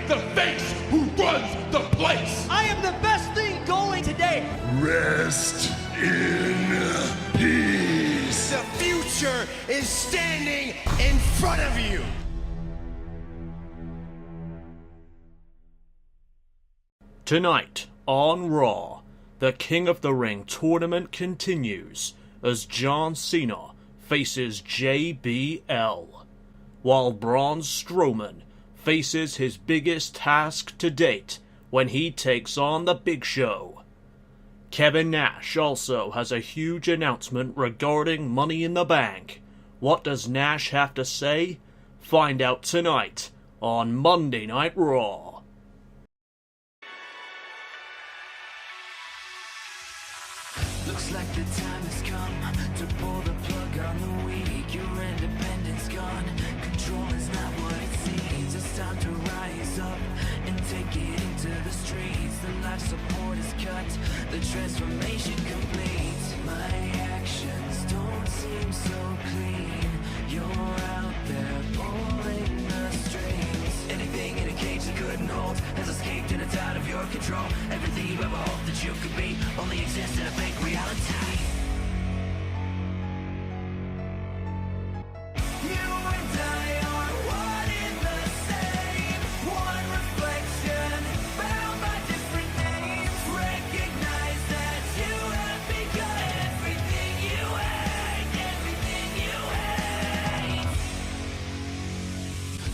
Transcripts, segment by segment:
the face who runs the place. I am the best thing going today. Rest in peace. The future is standing in front of you. Tonight on Raw, the King of the Ring tournament continues as John Cena faces JBL, while Braun Strowman faces his biggest task to date when he takes on the Big Show. Kevin Nash also has a huge announcement regarding Money in the Bank. What does Nash have to say? Find out tonight on Monday Night Raw. Looks like the time has come to pull the plug on the weak. Your independence gone. Control is not what it seems. It's time to rise up and take it into the streets. The life support is cut. The transformation complete. My actions don't seem so clean. You're out there pulling the strings. Anything in a cage you couldn't hold has escaped and it's out of your control. Everything you ever hoped that you could be only exists in a fake reality. You and I are one in the same. One reflection, bound by different names. Recognize that you have become everything you hate. Everything you hate.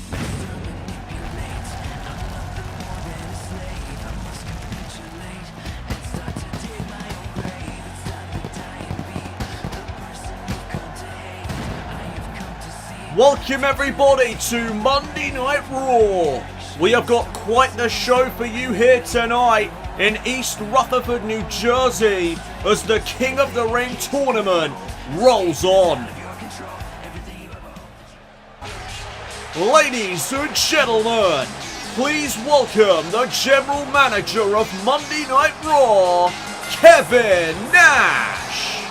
Master manipulate. I'm nothing more than a slave. I must capitulate and start to dig my own grave. It's time to die and be the person you've come to hate. I have come to see. Welcome everybody to Monday Night Raw. We have got quite the show for you here tonight in East Rutherford, New Jersey, as the King of the Ring tournament rolls on. Ladies and gentlemen, please welcome the General Manager of Monday Night Raw, Kevin Nash.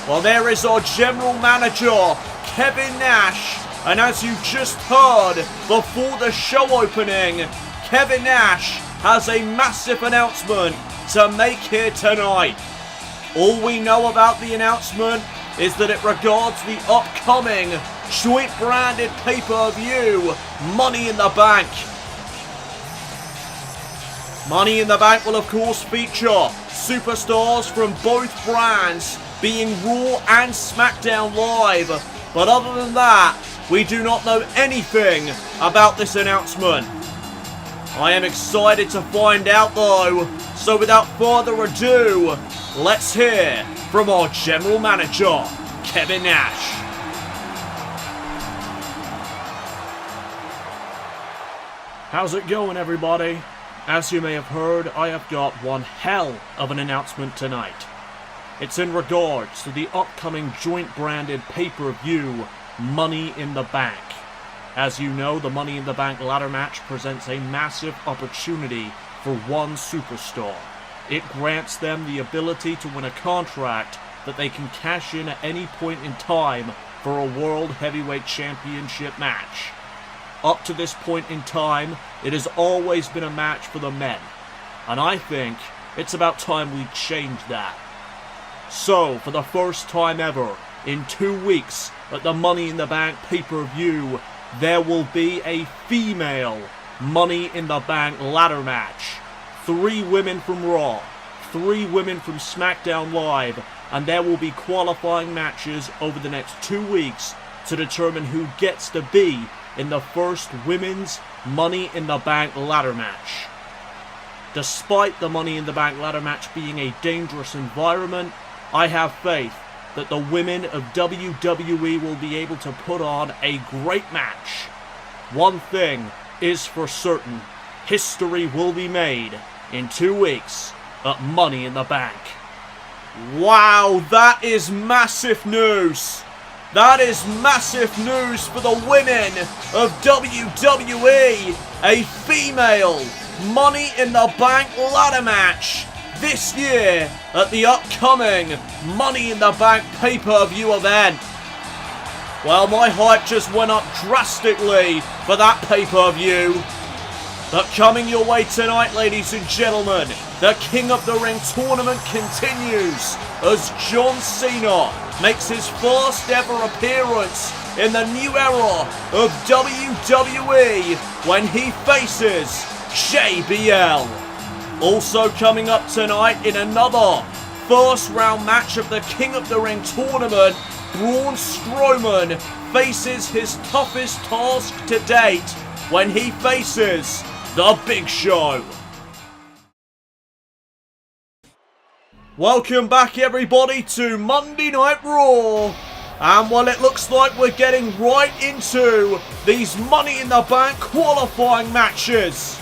Well, there is our General Manager, Kevin Nash, and as you just heard before the show opening, Kevin Nash has a massive announcement to make here tonight. All we know about the announcement is that it regards the upcoming joint branded pay-per-view, Money in the Bank. Money in the Bank will of course feature superstars from both brands being Raw and SmackDown Live. But other than that, we do not know anything about this announcement. I am excited to find out though, so without further ado, let's hear from our General Manager, Kevin Nash. How's it going everybody? As you may have heard, I have got one hell of an announcement tonight. It's in regards to the upcoming joint branded pay-per-view, Money in the Bank. As you know, the Money in the Bank ladder match presents a massive opportunity for one superstar. It grants them the ability to win a contract that they can cash in at any point in time for a World Heavyweight Championship match. Up to this point in time, it has always been a match for the men, and I think it's about time we change that. So, for the first time ever, in 2 weeks at the Money in the Bank pay-per-view, there will be a female Money in the Bank ladder match. 3 women from Raw, 3 women from SmackDown Live, and there will be qualifying matches over the next 2 weeks to determine who gets to be in the first women's Money in the Bank ladder match. Despite the Money in the Bank ladder match being a dangerous environment, I have faith that the women of WWE will be able to put on a great match. One thing is for certain, history will be made in 2 weeks at Money in the Bank. Wow, that is massive news! That is massive news for the women of WWE! A female Money in the Bank ladder match this year at the upcoming Money in the Bank pay-per-view event. Well, my hype just went up drastically for that pay-per-view. But coming your way tonight, ladies and gentlemen, the King of the Ring tournament continues as John Cena makes his first ever appearance in the new era of WWE when he faces JBL. Also coming up tonight in another first round match of the King of the Ring tournament, Braun Strowman faces his toughest task to date when he faces The Big Show. Welcome back everybody to Monday Night Raw. And well, it looks like we're getting right into these Money in the Bank qualifying matches.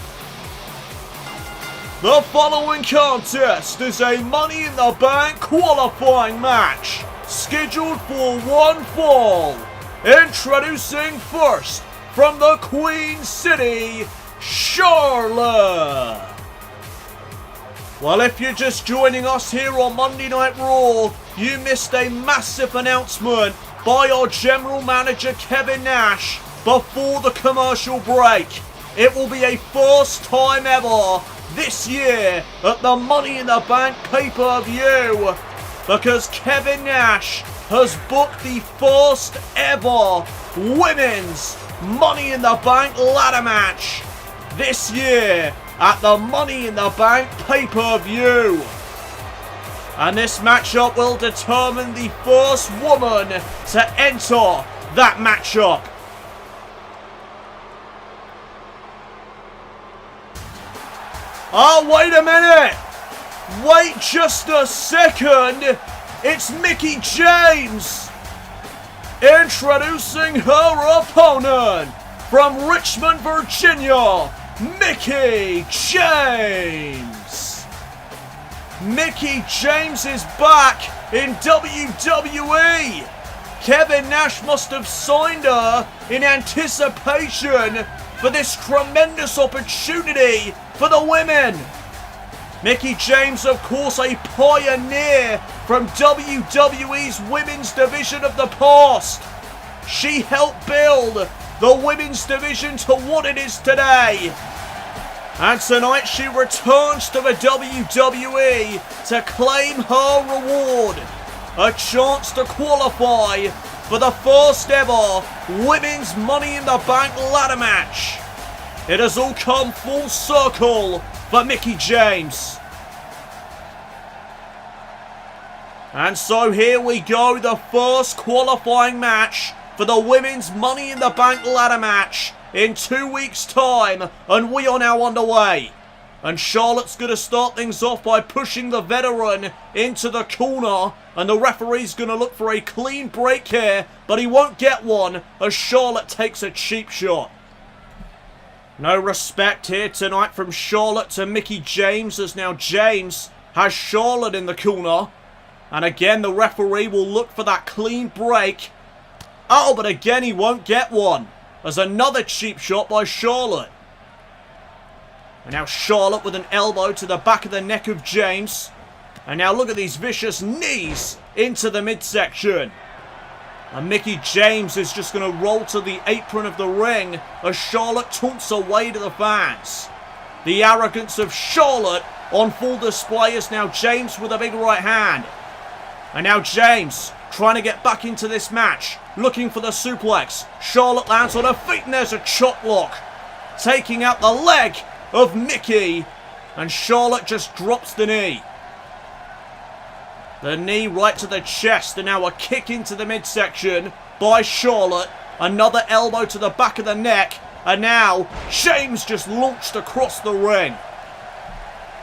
The following contest is a Money in the Bank qualifying match scheduled for one fall. Introducing first from the Queen City, Charlotte. Well, if you're just joining us here on Monday Night Raw, you missed a massive announcement by our General Manager Kevin Nash before the commercial break. It will be a first time ever this year at the Money in the Bank pay-per-view because Kevin Nash has booked the first ever women's Money in the Bank ladder match this year at the Money in the Bank pay-per-view. And this matchup will determine the first woman to enter that matchup. Oh, wait a minute! Wait just a second! It's Mickie James! Introducing her opponent from Richmond, Virginia, Mickie James! Mickie James is back in WWE! Kevin Nash must have signed her in anticipation for this tremendous opportunity for the women. Mickie James, of course, a pioneer from WWE's women's division of the past. She helped build the women's division to what it is today. And tonight she returns to the WWE to claim her reward. A chance to qualify for the first ever women's Money in the Bank ladder match. It has all come full circle for Mickie James. And so here we go, the first qualifying match for the women's Money in the Bank ladder match in 2 weeks' time, and we are now underway. And Charlotte's going to start things off by pushing the veteran into the corner, and the referee's going to look for a clean break here, but he won't get one as Charlotte takes a cheap shot. No respect here tonight from Charlotte to Mickie James, as now James has Charlotte in the corner. And again, the referee will look for that clean break. Oh, but again, he won't get one. There's another cheap shot by Charlotte. And now Charlotte with an elbow to the back of the neck of James. And now look at these vicious knees into the midsection. And Mickie James is just going to roll to the apron of the ring as Charlotte taunts away to the fans. The arrogance of Charlotte on full display is now James with a big right hand. And now James trying to get back into this match, looking for the suplex. Charlotte lands on her feet and there's a chop block, taking out the leg of Mickie, and Charlotte just drops the knee. The knee right to the chest, and now a kick into the midsection by Charlotte. Another elbow to the back of the neck, and now James just launched across the ring.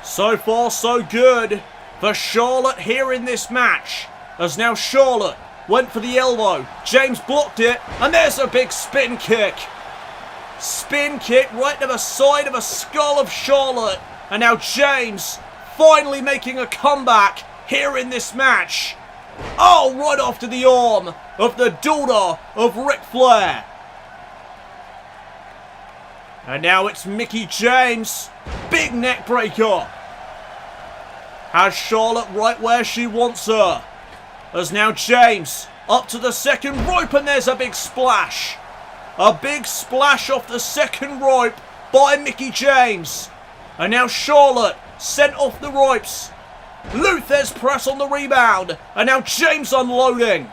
So far so good for Charlotte here in this match, as now Charlotte went for the elbow. James blocked it, and there's a big spin kick. Spin kick right to the side of the skull of Charlotte. And now James finally making a comeback here in this match. Oh, right after the arm of the daughter of Ric Flair. And now it's Mickie James. Big neck breaker. Has Charlotte right where she wants her. As now James up to the second rope, and there's a big splash. A big splash off the second rope by Mickie James. And now Charlotte sent off the ropes. Luther's press on the rebound. And now James unloading.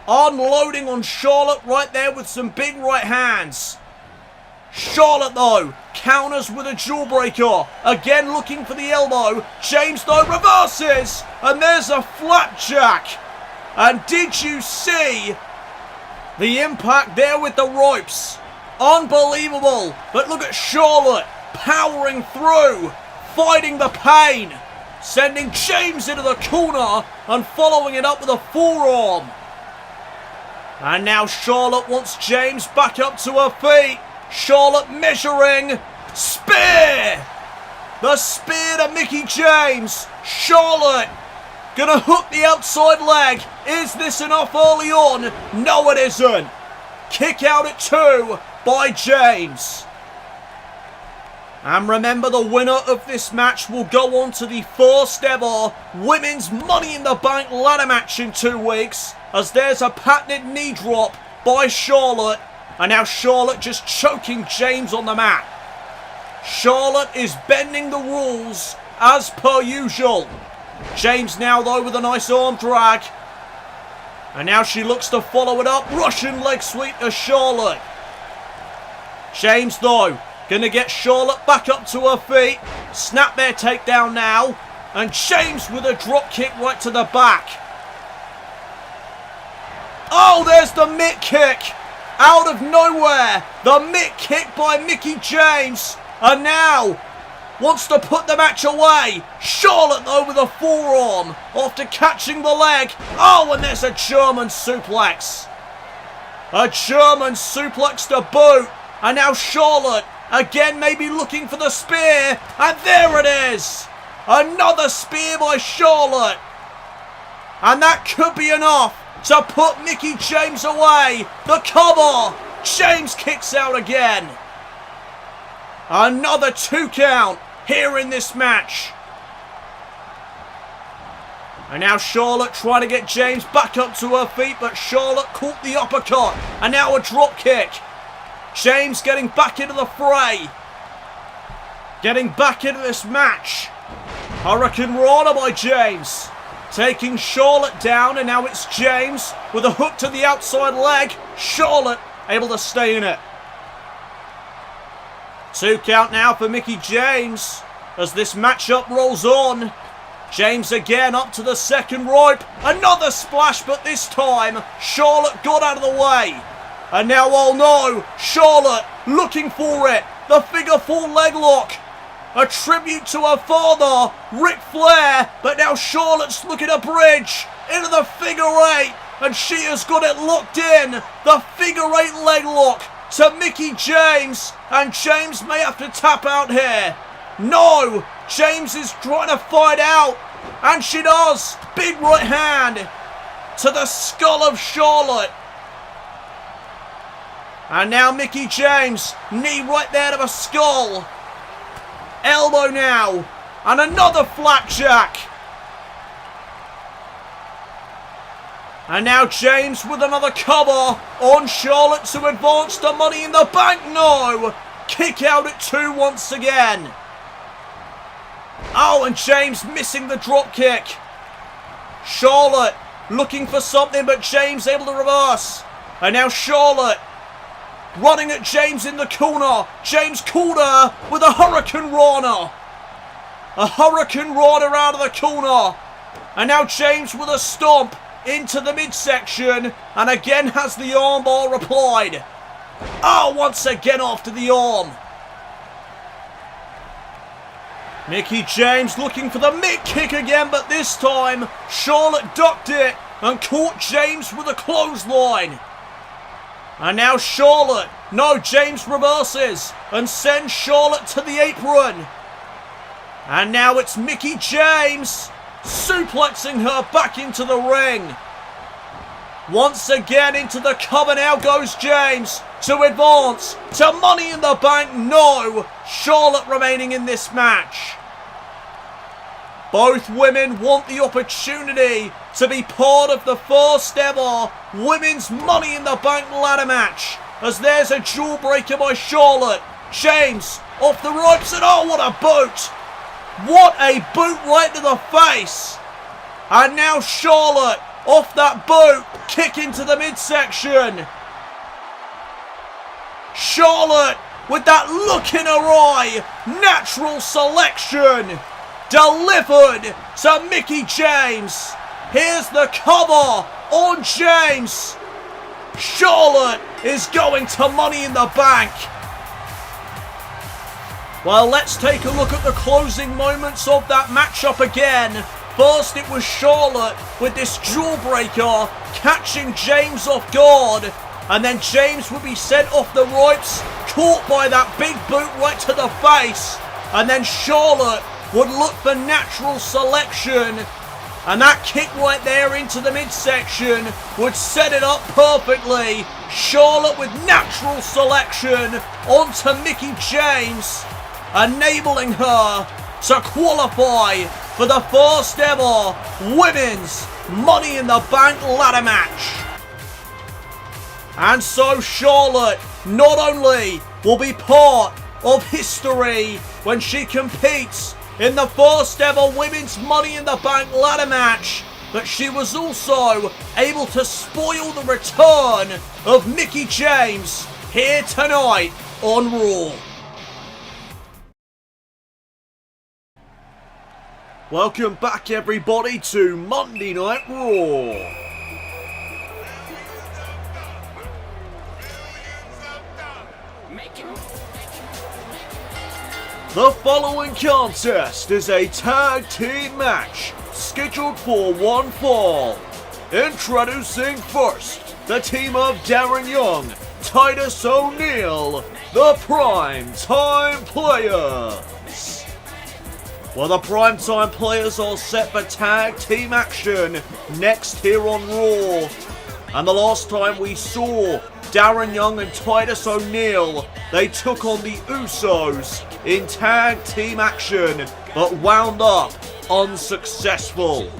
Unloading on Charlotte right there with some big right hands. Charlotte, though, counters with a jawbreaker. Again looking for the elbow. James, though, reverses. And there's a flapjack. And did you see the impact there with the ropes? Unbelievable. But look at Charlotte powering through, fighting the pain, sending James into the corner and following it up with a forearm. And now Charlotte wants James back up to her feet. Charlotte measuring. Spear! The spear to Mickie James. Charlotte gonna hook the outside leg. Is this enough early on? No, it isn't. Kick out at 2 by James. And remember, the winner of this match will go on to the first ever Women's Money in the Bank ladder match in 2 weeks, as there's a patented knee drop by Charlotte. And now Charlotte just choking James on the mat. Charlotte is bending the rules as per usual. James now, though, with a nice arm drag. And now she looks to follow it up. Russian leg sweep to Charlotte. James, though, going to get Charlotte back up to her feet. Snap their takedown now. And James with a drop kick right to the back. Oh, there's the mitt kick. Out of nowhere. The mitt kick by Mickie James. And now wants to put the match away. Charlotte, though, with a forearm after catching the leg. Oh, and there's a German suplex. A German suplex to boot. And now Charlotte, again, maybe looking for the spear. And there it is. Another spear by Charlotte. And that could be enough to put Mickie James away. The cover. James kicks out again. Another 2 count here in this match. And now Charlotte trying to get James back up to her feet, but Charlotte caught the uppercut. And now a drop kick. James getting back into the fray. Getting back into this match. Hurricane Rana by James. Taking Charlotte down, and now it's James with a hook to the outside leg. Charlotte able to stay in it. 2 count now for Mickie James as this matchup rolls on. James again up to the second rope. Another splash, but this time Charlotte got out of the way. And now, oh no, Charlotte looking for it. The figure 4 leg lock. A tribute to her father, Ric Flair. But now Charlotte's looking to bridge into the figure 8. And she has got it locked in. The figure 8 leg lock to Mickie James. And James may have to tap out here. No, James is trying to fight out. And she does. Big right hand to the skull of Charlotte. And now Mickie James, knee right there to the skull. Elbow now. And another flapjack. And now James with another cover on Charlotte to advance to Money in the Bank. No. Kick out at 2 once again. Oh, and James missing the drop kick. Charlotte looking for something, but James able to reverse. And now Charlotte running at James in the corner. James caught her with a Hurricane Rana. A Hurricane Rana out of the corner. And now James with a stomp into the midsection. And again has the armbar applied. Oh, once again after the arm. Mickie James looking for the mitt kick again, but this time Charlotte ducked it and caught James with a clothesline. And now Charlotte, no, James reverses and sends Charlotte to the apron. And now it's Mickie James suplexing her back into the ring. Once again into the cover now goes James to advance to Money in the Bank. No, Charlotte remaining in this match. Both women want the opportunity to be part of the first ever Women's Money in the Bank ladder match. As there's a jawbreaker by Charlotte. James off the ropes, and oh, what a boot! What a boot right to the face! And now Charlotte off that boot, kick into the midsection. Charlotte with that look in her eye, natural selection, delivered to Mickie James. Here's the cover on James. Charlotte is going to Money in the Bank. Well, let's take a look at the closing moments of that matchup again. First, it was Charlotte with this jawbreaker, catching James off guard. And then James would be sent off the ropes, caught by that big boot right to the face. And then Charlotte would look for natural selection. And that kick right there into the midsection would set it up perfectly. Charlotte with natural selection onto Mickie James, enabling her to qualify for the first ever Women's Money in the Bank ladder match. And so Charlotte not only will be part of history when she competes in the first ever Women's Money in the Bank ladder match, but she was also able to spoil the return of Mickie James here tonight on Raw. Welcome back, everybody, to Monday Night Raw. The following contest is a tag team match scheduled for one fall. Introducing first, the team of Darren Young, Titus O'Neil, the Prime Time Players. Well, the Prime Time Players are set for tag team action next here on Raw. And the last time we saw Darren Young and Titus O'Neil, they took on the Usos in tag team action, but wound up unsuccessful.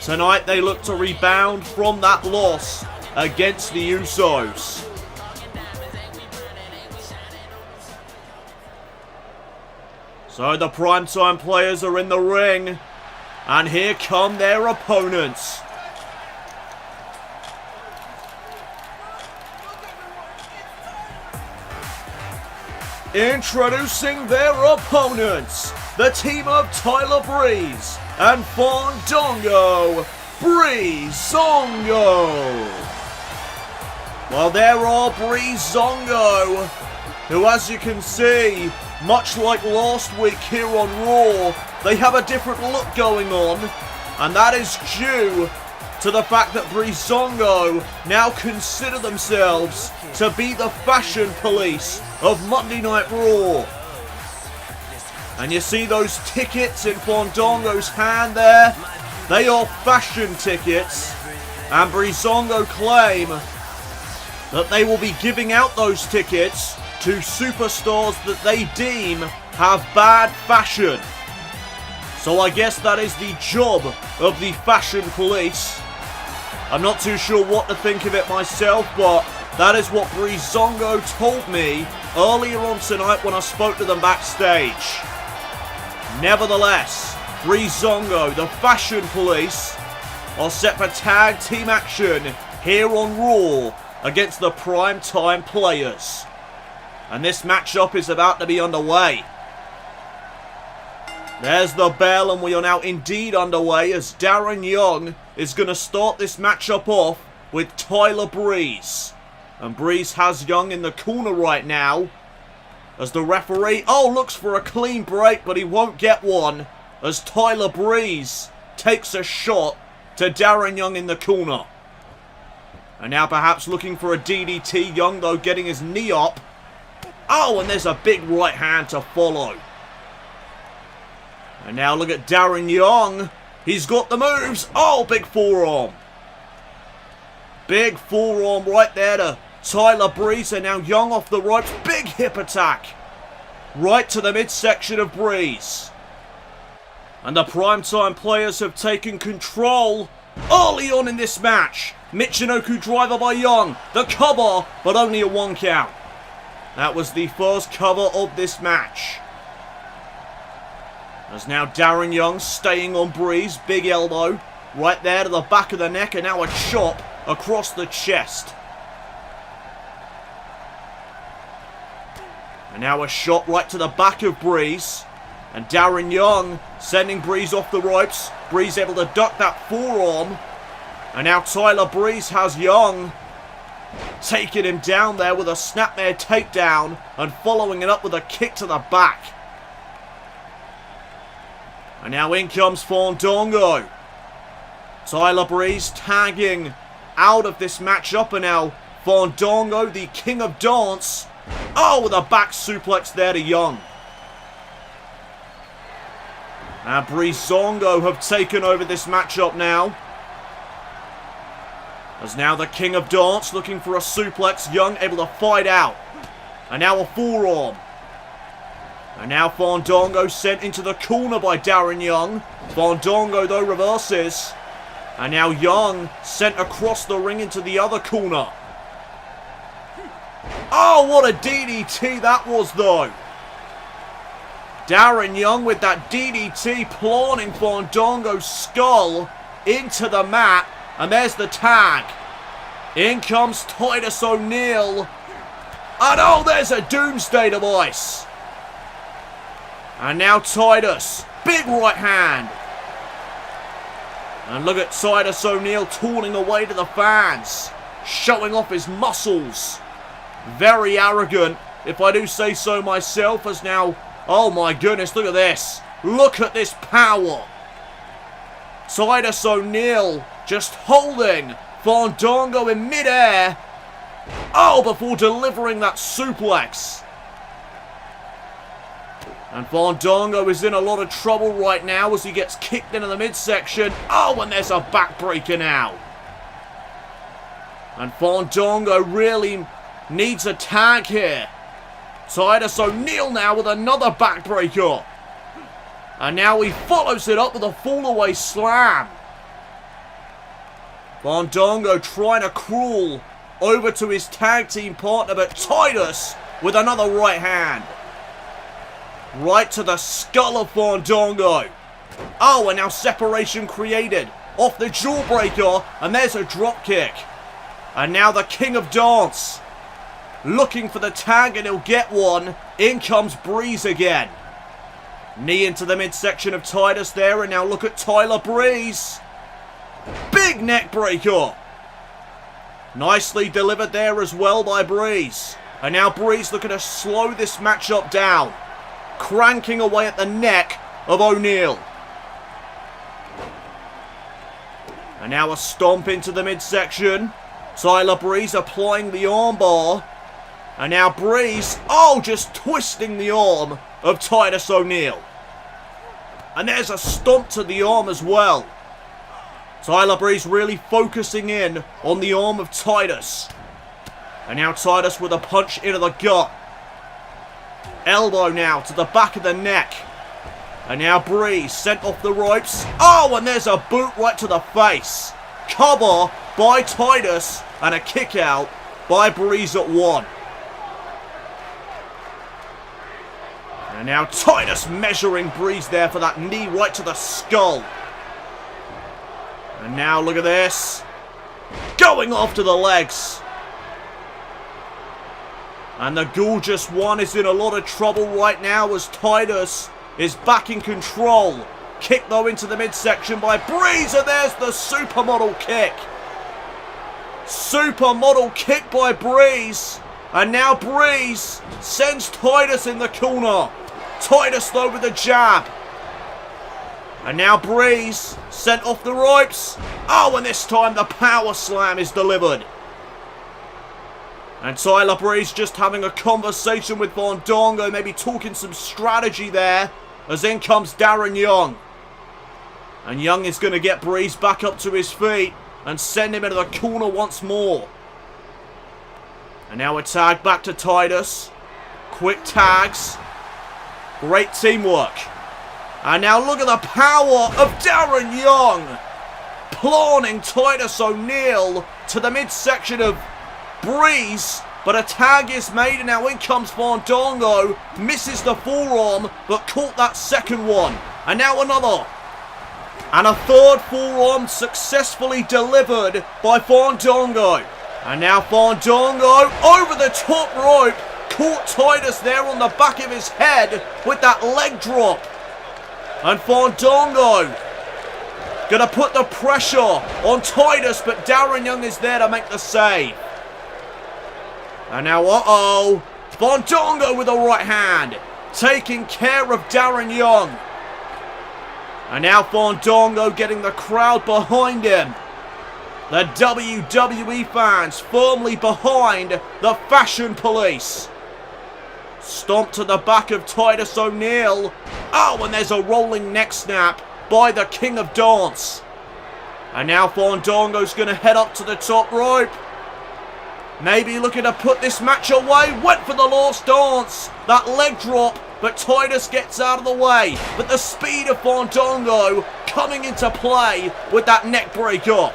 Tonight they look to rebound from that loss against the Usos. So the Primetime Players are in the ring, and here come their opponents. Introducing their opponents, the team of Tyler Breeze and Fandango Breezongo. Well, there are Breezongo, who, as you can see, much like last week here on Raw, they have a different look going on, and that is due to the fact that Breezongo now consider themselves to be the fashion police of Monday Night Raw. And you see those tickets in Fandango's hand there? They are fashion tickets, and Breezongo claim that they will be giving out those tickets to superstars that they deem have bad fashion. So I guess that is the job of the fashion police. I'm not too sure what to think of it myself, but that is what Breezongo told me earlier on tonight when I spoke to them backstage. Nevertheless, Breezongo, the fashion police, are set for tag team action here on Raw against the Primetime Players. And this matchup is about to be underway. There's the bell, and we are now indeed underway as Darren Young is going to start this matchup off with Tyler Breeze. And Breeze has Young in the corner right now as the referee, looks for a clean break, but he won't get one as Tyler Breeze takes a shot to Darren Young in the corner. And now perhaps looking for a DDT. Young, though, getting his knee up. And there's a big right hand to follow. And now look at Darren Young. He's got the moves. Big forearm. Big forearm right there to Tyler Breeze. And now Young off the ropes. Big hip attack. Right to the midsection of Breeze. And the Primetime Players have taken control early on in this match. Michinoku driver by Young. The cover, but only a 1 count. That was the first cover of this match. As now Darren Young staying on Breeze. Big elbow right there to the back of the neck, and now a chop across the chest. And now a shot right to the back of Breeze. And Darren Young sending Breeze off the ropes. Breeze able to duck that forearm. And now Tyler Breeze has Young taking him down there with a snapmare takedown and following it up with a kick to the back. And now in comes Fandango. Tyler Breeze tagging out of this matchup, and now Fandango, the king of dance. Oh, with a back suplex there to Young. Now Breezango have taken over this matchup now. As now the king of dance looking for a suplex. Young able to fight out. And now a forearm. And now Fandango sent into the corner by Darren Young. Fandango though reverses. And now Young sent across the ring into the other corner. Oh, what a DDT that was though. Darren Young with that DDT planting Fandango's skull into the mat. And there's the tag. In comes Titus O'Neil. And oh, there's a doomsday device. And now Titus. Big right hand. And look at Titus O'Neil tooling away to the fans. Showing off his muscles. Very arrogant, if I do say so myself, as now... Oh my goodness, look at this. Look at this power. Titus O'Neil just holding Fandango in midair. Oh, before delivering that suplex. And Fandango is in a lot of trouble right now as he gets kicked into the midsection. Oh, and there's a backbreaker now. And Fandango really needs a tag here. Titus O'Neil now with another backbreaker. And now he follows it up with a fall-away slam. Fandango trying to crawl over to his tag team partner, but Titus with another right hand. Right to the skull of Fandango. Oh, and now separation created off the jawbreaker, and there's a drop kick. And now the king of dance looking for the tag, and he'll get one. In comes Breeze again. Knee into the midsection of Titus there, and now look at Tyler Breeze. Big neck breaker. Nicely delivered there as well by Breeze. And now Breeze looking to slow this matchup down. Cranking away at the neck of O'Neil. And now a stomp into the midsection. Tyler Breeze applying the armbar. And now Breeze, oh, just twisting the arm of Titus O'Neil. And there's a stomp to the arm as well. Tyler Breeze really focusing in on the arm of Titus. And now Titus with a punch into the gut. Elbow now to the back of the neck. And now Breeze sent off the ropes. Oh, and there's a boot right to the face. Cover by Titus and a kick out by Breeze at 1. And now Titus measuring Breeze there for that knee right to the skull. And now look at this. Going after the legs. And the gorgeous one is in a lot of trouble right now as Titus is back in control. Kick though into the midsection by Breeze, and there's the supermodel kick. Supermodel kick by Breeze. And now Breeze sends Titus in the corner. Titus though with the jab. And now Breeze sent off the ropes. Oh, and this time the power slam is delivered. And Tyler Breeze just having a conversation with Fandango, maybe talking some strategy there, as in comes Darren Young. And Young is going to get Breeze back up to his feet and send him into the corner once more. And now a tag back to Titus. Quick tags. Great teamwork. And now look at the power of Darren Young. Planting Titus O'Neil to the midsection of Breeze. But a tag is made, and now in comes Fandango. Misses the forearm, but caught that second one. And now another. And a third forearm successfully delivered by Fandango. And now Fandango over the top rope. Caught Titus there on the back of his head with that leg drop. And Fandango gonna put the pressure on Titus, but Darren Young is there to make the save. And now, Fandango with a right hand, taking care of Darren Young. And now Fandango getting the crowd behind him. The WWE fans firmly behind the Fashion Police. Stomp to the back of Titus O'Neil. Oh, and there's a rolling neck snap by the King of Dance. And now Fandango's going to head up to the top rope. Maybe looking to put this match away. Went for the last dance. That leg drop, but Titus gets out of the way. But the speed of Fandango coming into play with that neck breaker.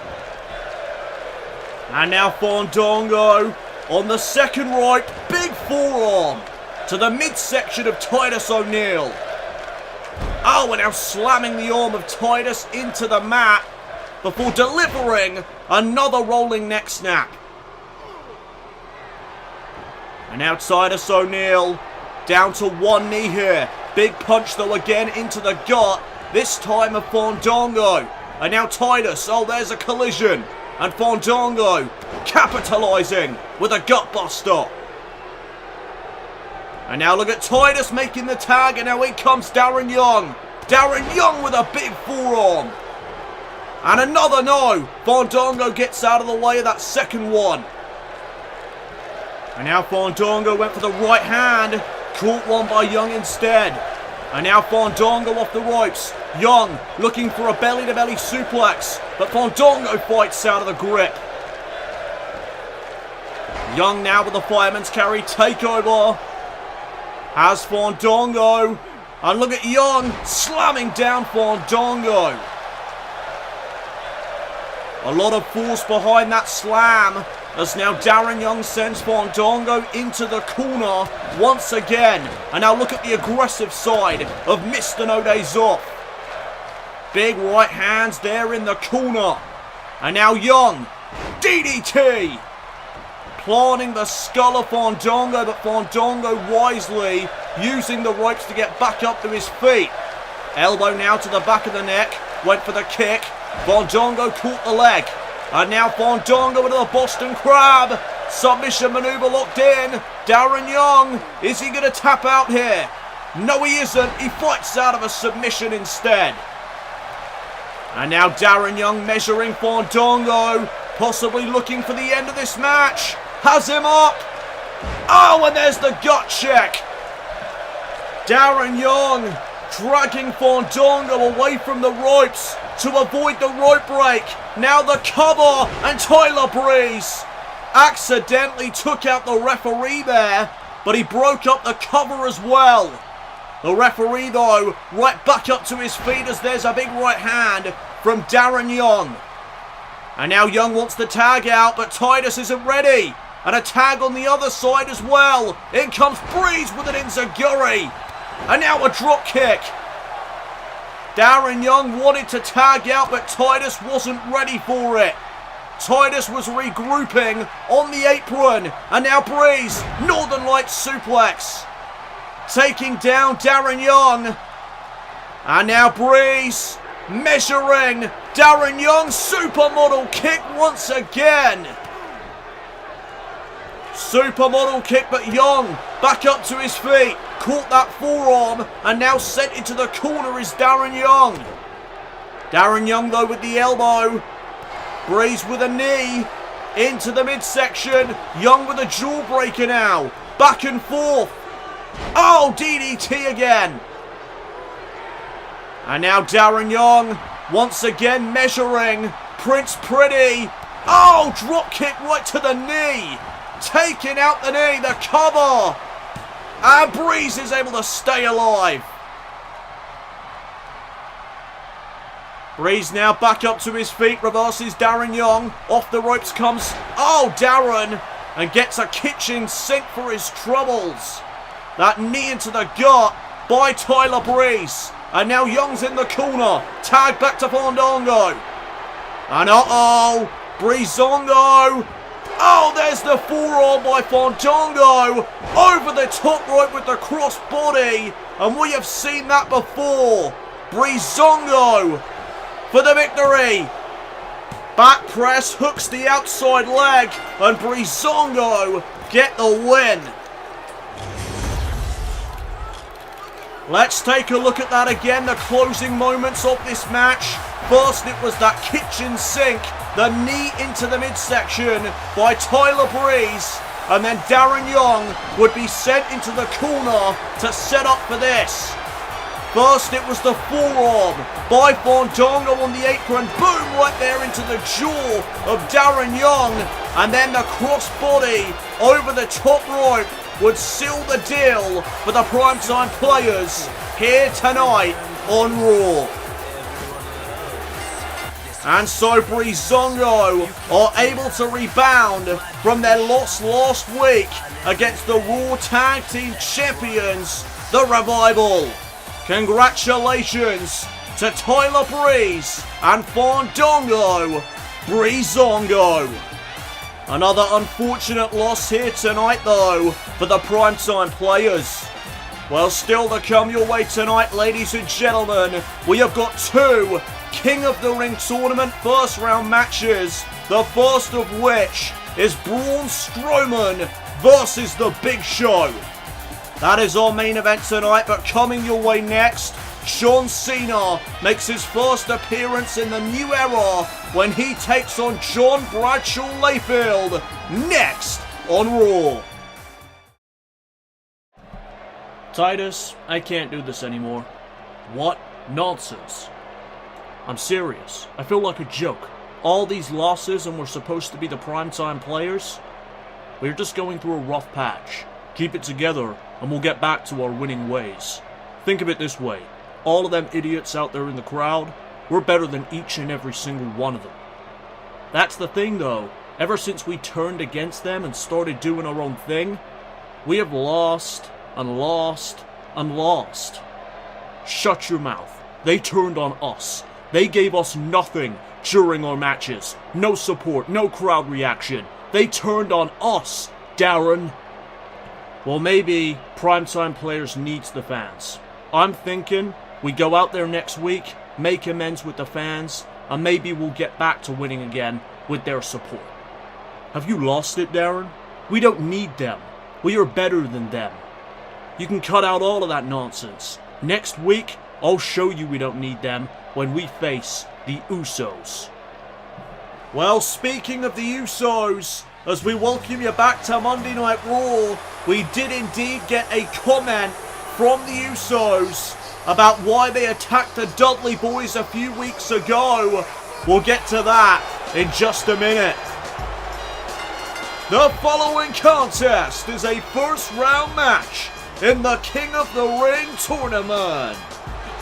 And now Fandango on the second rope. Big forearm to the midsection of Titus O'Neil. Oh, and now slamming the arm of Titus into the mat before delivering another rolling neck snap. And now Titus O'Neil down to one knee here. Big punch though again into the gut. This time of Fandango. And now Titus. Oh, there's a collision. And Fandango capitalizing with a gut buster. And now look at Titus making the tag, and now in comes Darren Young. Darren Young with a big forearm. And another no. Fandango gets out of the way of that second one. And now Fandango went for the right hand. Caught one by Young instead. And now Fandango off the ropes. Young looking for a belly-to-belly suplex. But Fandango fights out of the grip. Young now with the fireman's carry takeover. Has Fandango. And look at Young slamming down Fandango. A lot of force behind that slam. As now Darren Young sends Fandango into the corner once again. And now look at the aggressive side of Mr. No Days Off. Big right hands there in the corner. And now Young. DDT. Planting the skull of Fandango, but Fandango wisely using the ropes to get back up to his feet. Elbow now to the back of the neck. Went for the kick. Fandango caught the leg. And now Fandango into the Boston Crab. Submission maneuver locked in. Darren Young. Is he going to tap out here? No, he isn't. He fights out of a submission instead. And now Darren Young measuring Fandango. Possibly looking for the end of this match. Has him up. Oh, and there's the gut check. Darren Young dragging Fandango away from the ropes to avoid the rope break. Now the cover, and Tyler Breeze accidentally took out the referee there, but he broke up the cover as well. The referee though, right back up to his feet as there's a big right hand from Darren Young. And now Young wants the tag out, but Titus isn't ready. And a tag on the other side as well. In comes Breeze with an enziguri. And now a drop kick. Darren Young wanted to tag out, but Titus wasn't ready for it. Titus was regrouping on the apron. And now Breeze, Northern Lights suplex. Taking down Darren Young. And now Breeze measuring Darren Young. Supermodel kick once again. Supermodel kick, but Young back up to his feet. Caught that forearm and now sent into the corner is Darren Young. Darren Young though with the elbow. Breeze with a knee into the midsection. Young with a jawbreaker now. Back and forth. Oh, DDT again. And now Darren Young once again measuring Prince Pretty. Oh, drop kick right to the knee. Taking out the knee, the cover. And Breeze is able to stay alive. Breeze now back up to his feet, reverses Darren Young. Off the ropes comes, oh, Darren. and gets a kitchen sink for his troubles. That knee into the gut by Tyler Breeze. And now Young's in the corner. Tag back to Fandango. And Breezongo. Oh, there's the forearm by Fandango. Over the top rope with the crossbody. And we have seen that before. Breezongo for the victory. Back press hooks the outside leg. And Breezongo get the win. Let's take a look at that again, the closing moments of this match. First, it was that kitchen sink, the knee into the midsection by Tyler Breeze. And then Darren Young would be sent into the corner to set up for this. First, it was the forearm by Fandango on the apron. Boom, right there into the jaw of Darren Young. And then the crossbody over the top rope would seal the deal for the primetime players here tonight on Raw. And so Breezongo are able to rebound from their loss last week against the Raw Tag Team Champions, the Revival. Congratulations to Tyler Breeze and Fandango Breezongo. Another unfortunate loss here tonight though for the primetime players. Well, still to come your way tonight, ladies and gentlemen, we have got two King of the Ring tournament first round matches. The first of which is Braun Strowman versus The Big Show. That is our main event tonight, but coming your way next, John Cena makes his first appearance in the new era when he takes on John Bradshaw Layfield next on Raw. Titus, I can't do this anymore. What nonsense. I'm serious. I feel like a joke. All these losses and we're supposed to be the primetime players? We're just going through a rough patch. Keep it together and we'll get back to our winning ways. Think of it this way. All of them idiots out there in the crowd, we're better than each and every single one of them. That's the thing though, ever since we turned against them and started doing our own thing, we have lost and lost and lost. Shut your mouth. They turned on us. They gave us nothing during our matches. No support, no crowd reaction. They turned on us, Darren. Well, maybe primetime players needs the fans. I'm thinking we go out there next week, make amends with the fans, and maybe we'll get back to winning again with their support. Have you lost it, Darren? We don't need them. We are better than them. You can cut out all of that nonsense. Next week, I'll show you we don't need them when we face the Usos. Well, speaking of the Usos, as we welcome you back to Monday Night Raw, we did indeed get a comment from the Usos about why they attacked the Dudley Boys a few weeks ago. We'll get to that in just a minute. The following contest is a first round match in the King of the Ring tournament.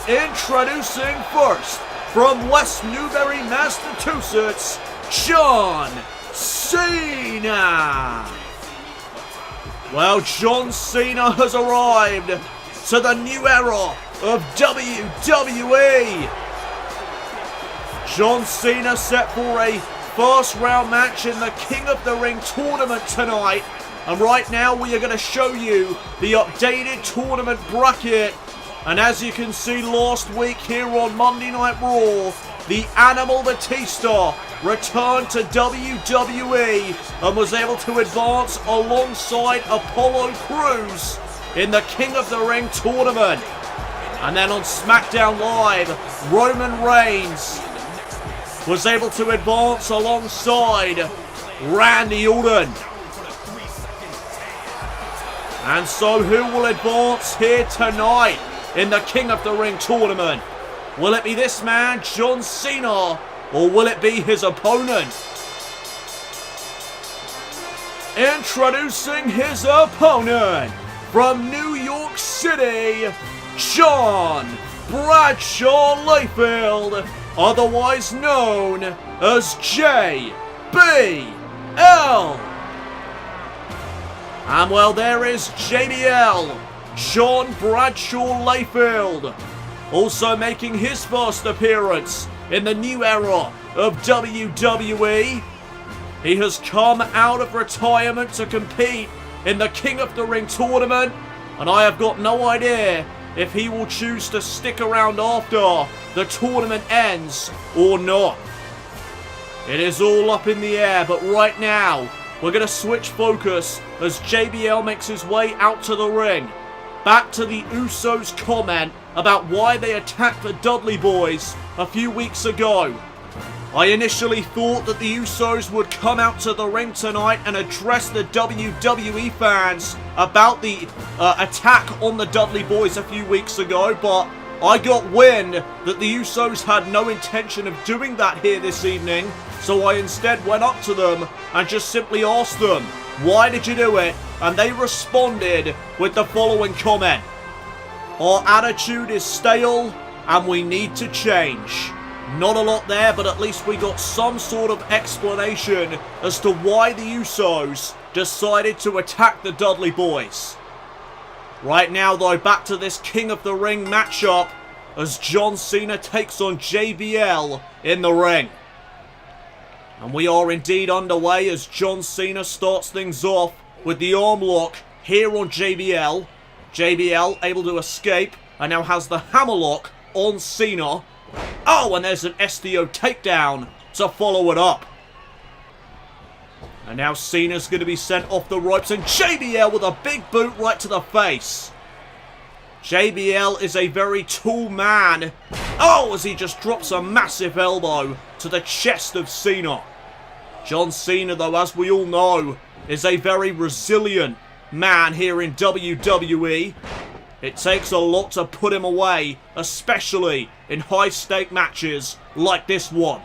Introducing first, from West Newbury, Massachusetts, John Cena. Well, John Cena has arrived to the new era of WWE. John Cena set for a first round match in the King of the Ring tournament tonight. And right now we are going to show you the updated tournament bracket. And as you can see last week here on Monday Night Raw, the Animal Batista returned to WWE and was able to advance alongside Apollo Crews in the King of the Ring tournament. And then on SmackDown Live, Roman Reigns was able to advance alongside Randy Orton. And so who will advance here tonight in the King of the Ring tournament? Will it be this man, John Cena, or will it be his opponent? Introducing his opponent, from New York City, John Bradshaw Layfield, otherwise known as JBL. And well, there is JBL, John Bradshaw Layfield, also making his first appearance in the new era of WWE. He has come out of retirement to compete in the King of the Ring tournament, and I have got no idea if he will choose to stick around after the tournament ends or not. It is all up in the air, but right now we're going to switch focus as JBL makes his way out to the ring. Back to the Usos' comment about why they attacked the Dudley Boys a few weeks ago. I initially thought that the Usos would come out to the ring tonight and address the WWE fans about the attack on the Dudley Boys a few weeks ago, but I got wind that the Usos had no intention of doing that here this evening, so I instead went up to them and just simply asked them, why did you do it? And they responded with the following comment: our attitude is stale and we need to change. Not a lot there, but at least we got some sort of explanation as to why the Usos decided to attack the Dudley Boys. Right now though, back to this King of the Ring matchup as John Cena takes on JBL in the ring. And we are indeed underway as John Cena starts things off with the arm lock here on JBL. JBL able to escape and now has the hammerlock on Cena. Oh, and there's an STO takedown to follow it up. And now Cena's going to be sent off the ropes, and JBL with a big boot right to the face. JBL is a very tall man. Oh, as he just drops a massive elbow to the chest of Cena. John Cena, though, as we all know, is a very resilient man here in WWE. It takes a lot to put him away, especially in high-stake matches like this one.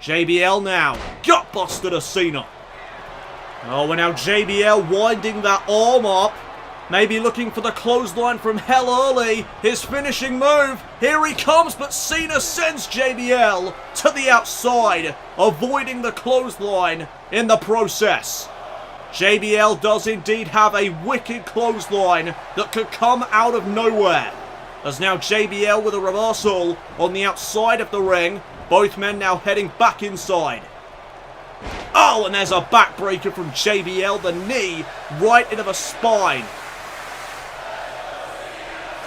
JBL now, gutbuster to Cena. Oh, and now JBL winding that arm up. Maybe looking for the clothesline from hell early. His finishing move. Here he comes, but Cena sends JBL to the outside, avoiding the clothesline in the process. JBL does indeed have a wicked clothesline that could come out of nowhere. As now JBL with a reversal on the outside of the ring. Both men now heading back inside. Oh, and there's a backbreaker from JBL. The knee right into the spine.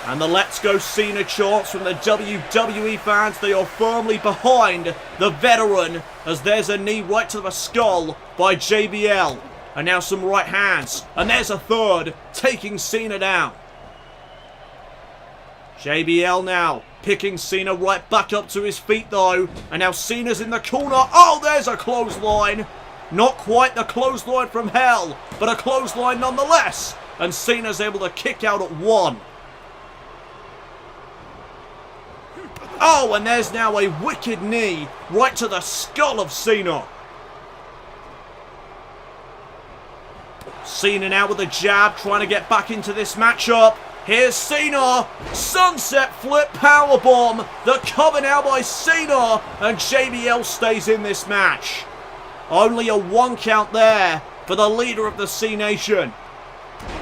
And the Let's Go Cena chants from the WWE fans. They are firmly behind the veteran as there's a knee right to the skull by JBL. And now some right hands. And there's a third, taking Cena down. JBL now picking Cena right back up to his feet though. And now Cena's in the corner. Oh, there's a clothesline. Not quite the clothesline from hell, but a clothesline nonetheless. And Cena's able to kick out at one. Oh, and there's now a wicked knee right to the skull of Cena. Cena now with a jab, trying to get back into this matchup. Here's Cena. Sunset flip powerbomb. The cover now by Cena. And JBL stays in this match. Only a 1 count there for the leader of the C Nation.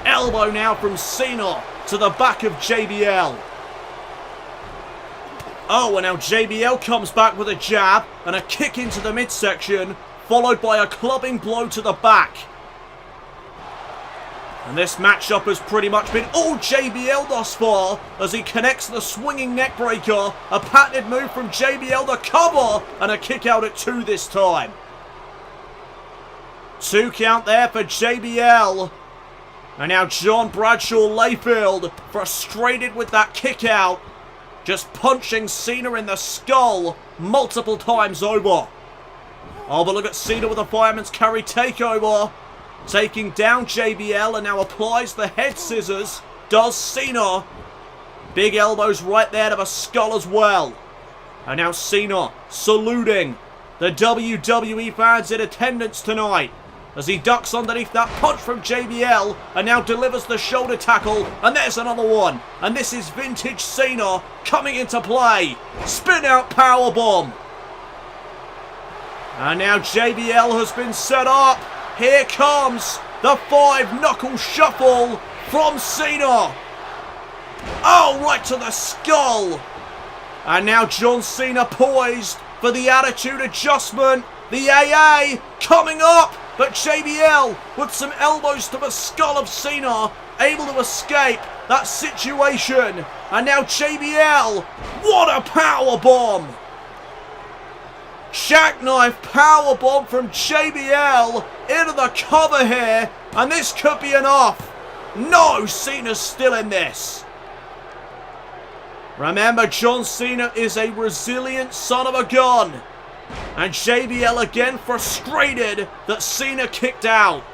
Elbow now from Cena to the back of JBL. Oh, and now JBL comes back with a jab and a kick into the midsection, followed by a clubbing blow to the back. And this matchup has pretty much been all JBL thus far as he connects the swinging neckbreaker. A patented move from JBL, the cover, and a kick out at 2 this time. 2 count there for JBL. And now John Bradshaw Layfield frustrated with that kick out. Just punching Cena in the skull multiple times over. Oh, but look at Cena with a fireman's carry takeover. Taking down JBL and now applies the head scissors. Does Cena. Big elbows right there to the skull as well. And now Cena saluting the WWE fans in attendance tonight. As he ducks underneath that punch from JBL and now delivers the shoulder tackle. And there's another one. And this is vintage Cena coming into play. Spin out powerbomb. And now JBL has been set up. Here comes The 5-knuckle shuffle from Cena. Oh, right to the skull. And now John Cena poised for the attitude adjustment. The AA coming up. But JBL with some elbows to the skull of Cena, able to escape that situation. And now JBL, what a power bomb! Jackknife power bomb from JBL into the cover here, and this could be enough. No, Cena's still in this. Remember, John Cena is a resilient son of a gun. And JBL again frustrated that Cena kicked out.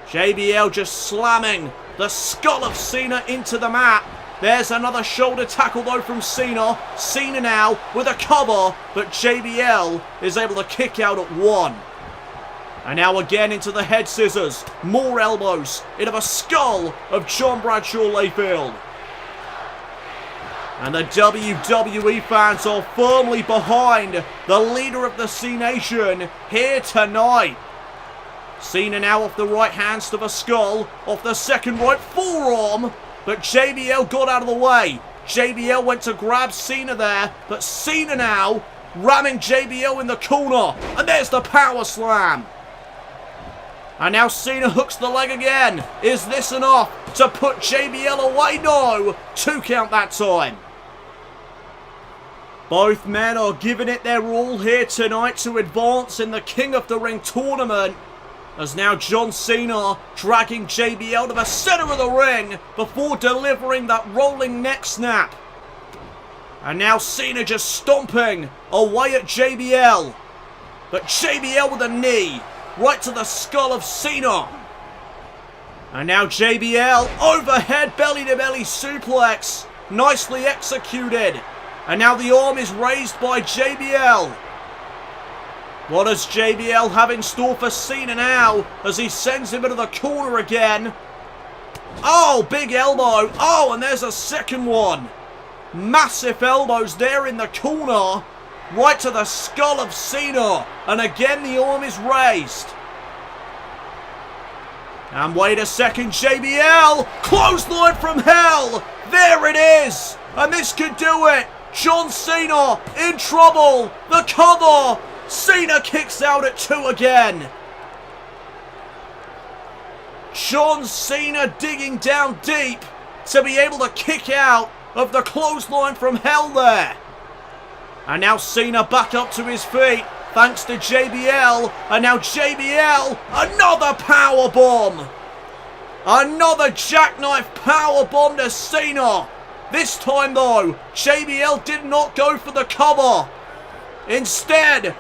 JBL just slamming the skull of Cena into the mat. There's another shoulder tackle though from Cena. Cena now with a cover, but JBL is able to kick out at 1. And now again into the head scissors. More elbows into the skull of John Bradshaw Layfield. And the WWE fans are firmly behind the leader of the C Nation here tonight. Cena now off the right hands to the skull, off the second right forearm, but JBL got out of the way. JBL went to grab Cena there, but Cena now ramming JBL in the corner, and there's the power slam. And now Cena hooks the leg again. Is this enough to put JBL away? No, 2 count that time. Both men are giving it their all here tonight to advance in the King of the Ring tournament. As now John Cena dragging JBL to the center of the ring before delivering that rolling neck snap. And now Cena just stomping away at JBL. But JBL with a knee right to the skull of Cena. And now JBL overhead belly to belly suplex. Nicely executed. And now the arm is raised by JBL. What does JBL have in store for Cena now as he sends him into the corner again? Oh, big elbow. Oh, and there's a second one. Massive elbows there in the corner. Right to the skull of Cena. And again the arm is raised. And wait a second, JBL. Clothesline from hell. There it is. And this could do it. John Cena in trouble. The cover. Cena kicks out at 2 again. John Cena digging down deep to be able to kick out of the clothesline from hell there. And now Cena back up to his feet thanks to JBL. And now JBL, another power bomb. Another jackknife power bomb to Cena. This time though, JBL did not go for the cover. Instead,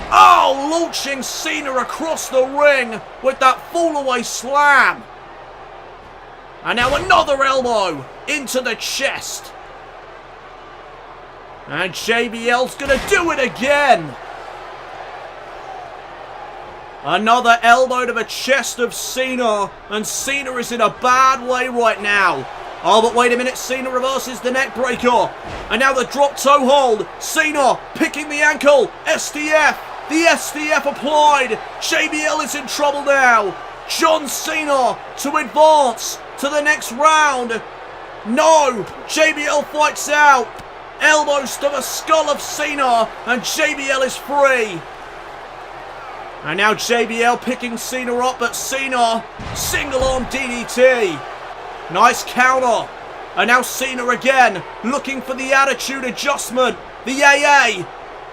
launching Cena across the ring with that fall-away slam. And now another elbow into the chest. And JBL's going to do it again. Another elbow to the chest of Cena. And Cena is in a bad way right now. Oh, but wait a minute. Cena reverses the neck breaker. And now the drop toe hold. Cena picking the ankle. STF. The STF applied. JBL is in trouble now. John Cena to advance to the next round. No. JBL fights out. Elbows to the skull of Cena. And JBL is free. And now JBL picking Cena up. But Cena, single arm DDT. Nice counter. And now Cena again, looking for the attitude adjustment. The AA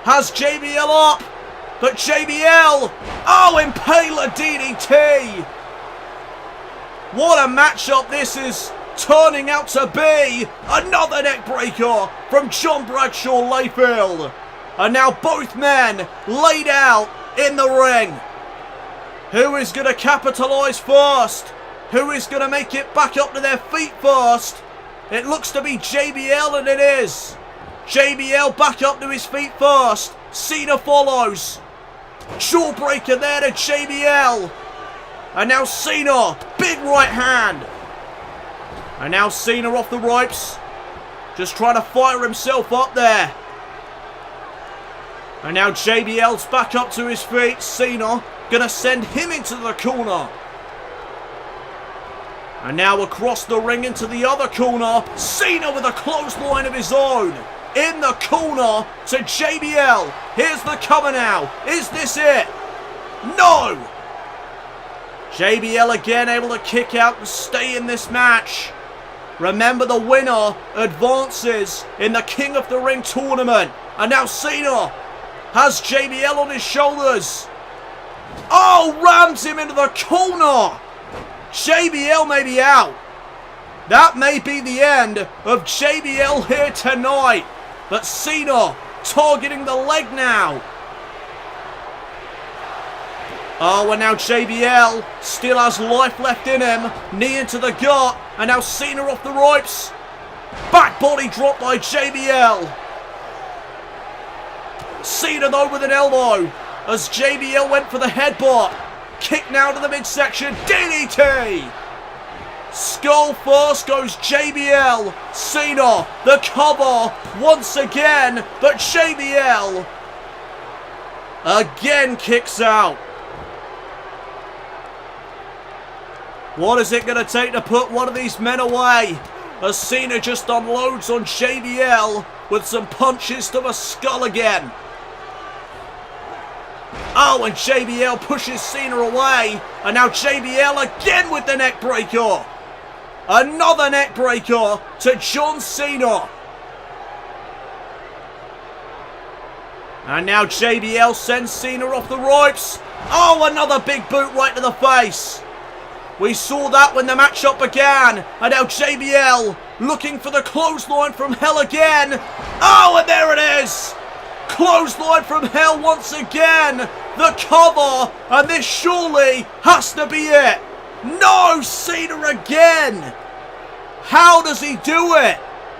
has JBL up. But JBL, Impaler DDT. What a matchup this is turning out to be. Another neck breaker from John Bradshaw Layfield. And now both men laid out in the ring. Who is going to capitalise first? Who is going to make it back up to their feet first? It looks to be JBL, and it is. JBL back up to his feet first. Cena follows. Jawbreaker there to JBL. And now Cena, big right hand. And now Cena off the ropes. Just trying to fire himself up there. And now JBL's back up to his feet. Cena going to send him into the corner. And now across the ring into the other corner. Cena with a clothesline of his own. In the corner to JBL. Here's the cover now. Is this it? No! JBL again able to kick out and stay in this match. Remember, the winner advances in the King of the Ring tournament. And now Cena has JBL on his shoulders. Oh, rams him into the corner. JBL may be out. That may be the end of JBL here tonight. But Cena targeting the leg now. Oh, and now JBL still has life left in him. Knee into the gut. And now Cena off the ropes. Back body drop by JBL. Cena though with an elbow as JBL went for the headbutt. Kick now to the midsection. DDT. Skull first goes JBL. Cena, the cover once again. But JBL again kicks out. What is it going to take to put one of these men away? As Cena just unloads on JBL with some punches to the skull again. Oh, and JBL pushes Cena away. And now JBL again with the neck breaker. Another neck breaker to John Cena. And now JBL sends Cena off the ropes. Oh, another big boot right to the face. We saw that when the matchup began. And now JBL looking for the clothesline from hell again. Oh, and there it is. Clothesline from hell once again. The cover. And this surely has to be it. No, Cena again. How does he do it?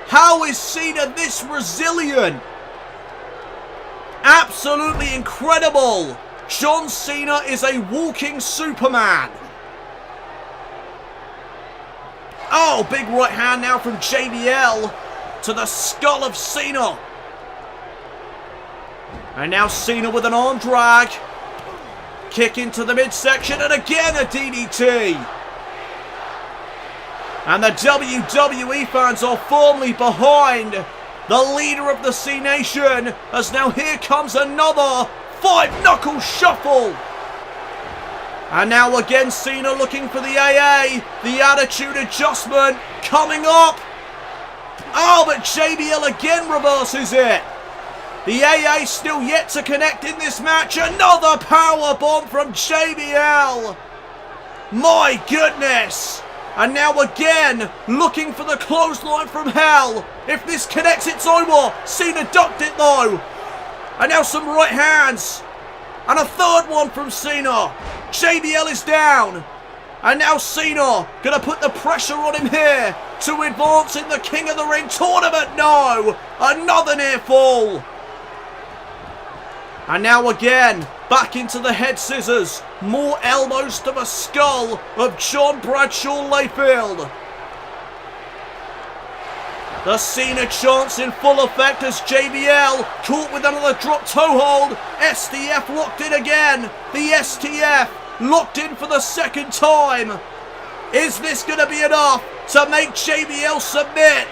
How is Cena this resilient? Absolutely incredible. John Cena is a walking Superman. Oh, big right hand now from JBL to the skull of Cena. And now Cena with an arm drag. Kick into the midsection and again a DDT. And the WWE fans are firmly behind the leader of the C Nation. As now here comes another 5-knuckle shuffle. And now again Cena looking for the AA. The attitude adjustment coming up. Oh, but JBL again reverses it. The AA still yet to connect in this match. Another power bomb from JBL. My goodness. And now again looking for the clothesline from hell. If this connects, it's over. Cena ducked it though. And now some right hands. And a third one from Cena. JBL is down. And now Cena going to put the pressure on him here to advance in the King of the Ring tournament. No. Another near fall. And now again, back into the head scissors. More elbows to the skull of John Bradshaw Layfield. The Cena chants in full effect as JBL caught with another drop toe hold. STF locked in again. The STF locked in for the second time. Is this going to be enough to make JBL submit?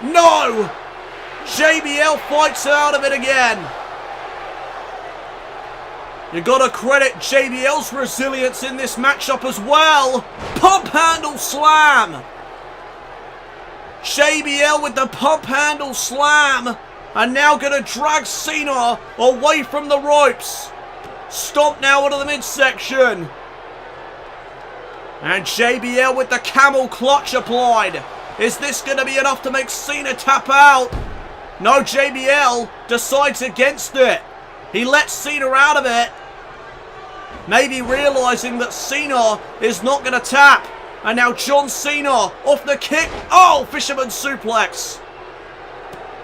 No! JBL fights out of it again. You got to credit JBL's resilience in this matchup as well. Pump handle slam. JBL with the pump handle slam. And now going to drag Cena away from the ropes. Stomp now into the midsection. And JBL with the camel clutch applied. Is this going to be enough to make Cena tap out? No, JBL decides against it. He lets Cena out of it. Maybe realizing that Cena is not going to tap. And now John Cena off the kick. Oh, fisherman suplex.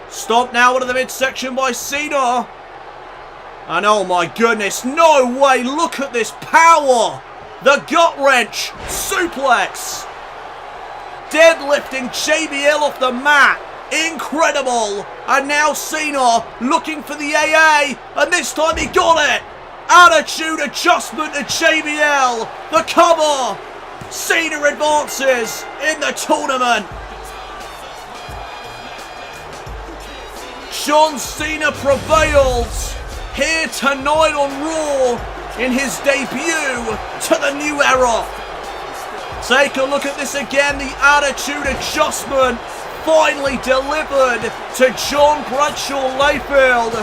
Stomp now into the midsection by Cena. And oh my goodness, no way. Look at this power. The gut wrench suplex. Deadlifting JBL off the mat. Incredible. And now Cena looking for the AA. And this time he got it. Attitude adjustment to JBL. The cover. Cena advances in the tournament. John Cena prevails here tonight on Raw in his debut to the new era. Take a look at this again. The attitude adjustment finally delivered to John Bradshaw Layfield.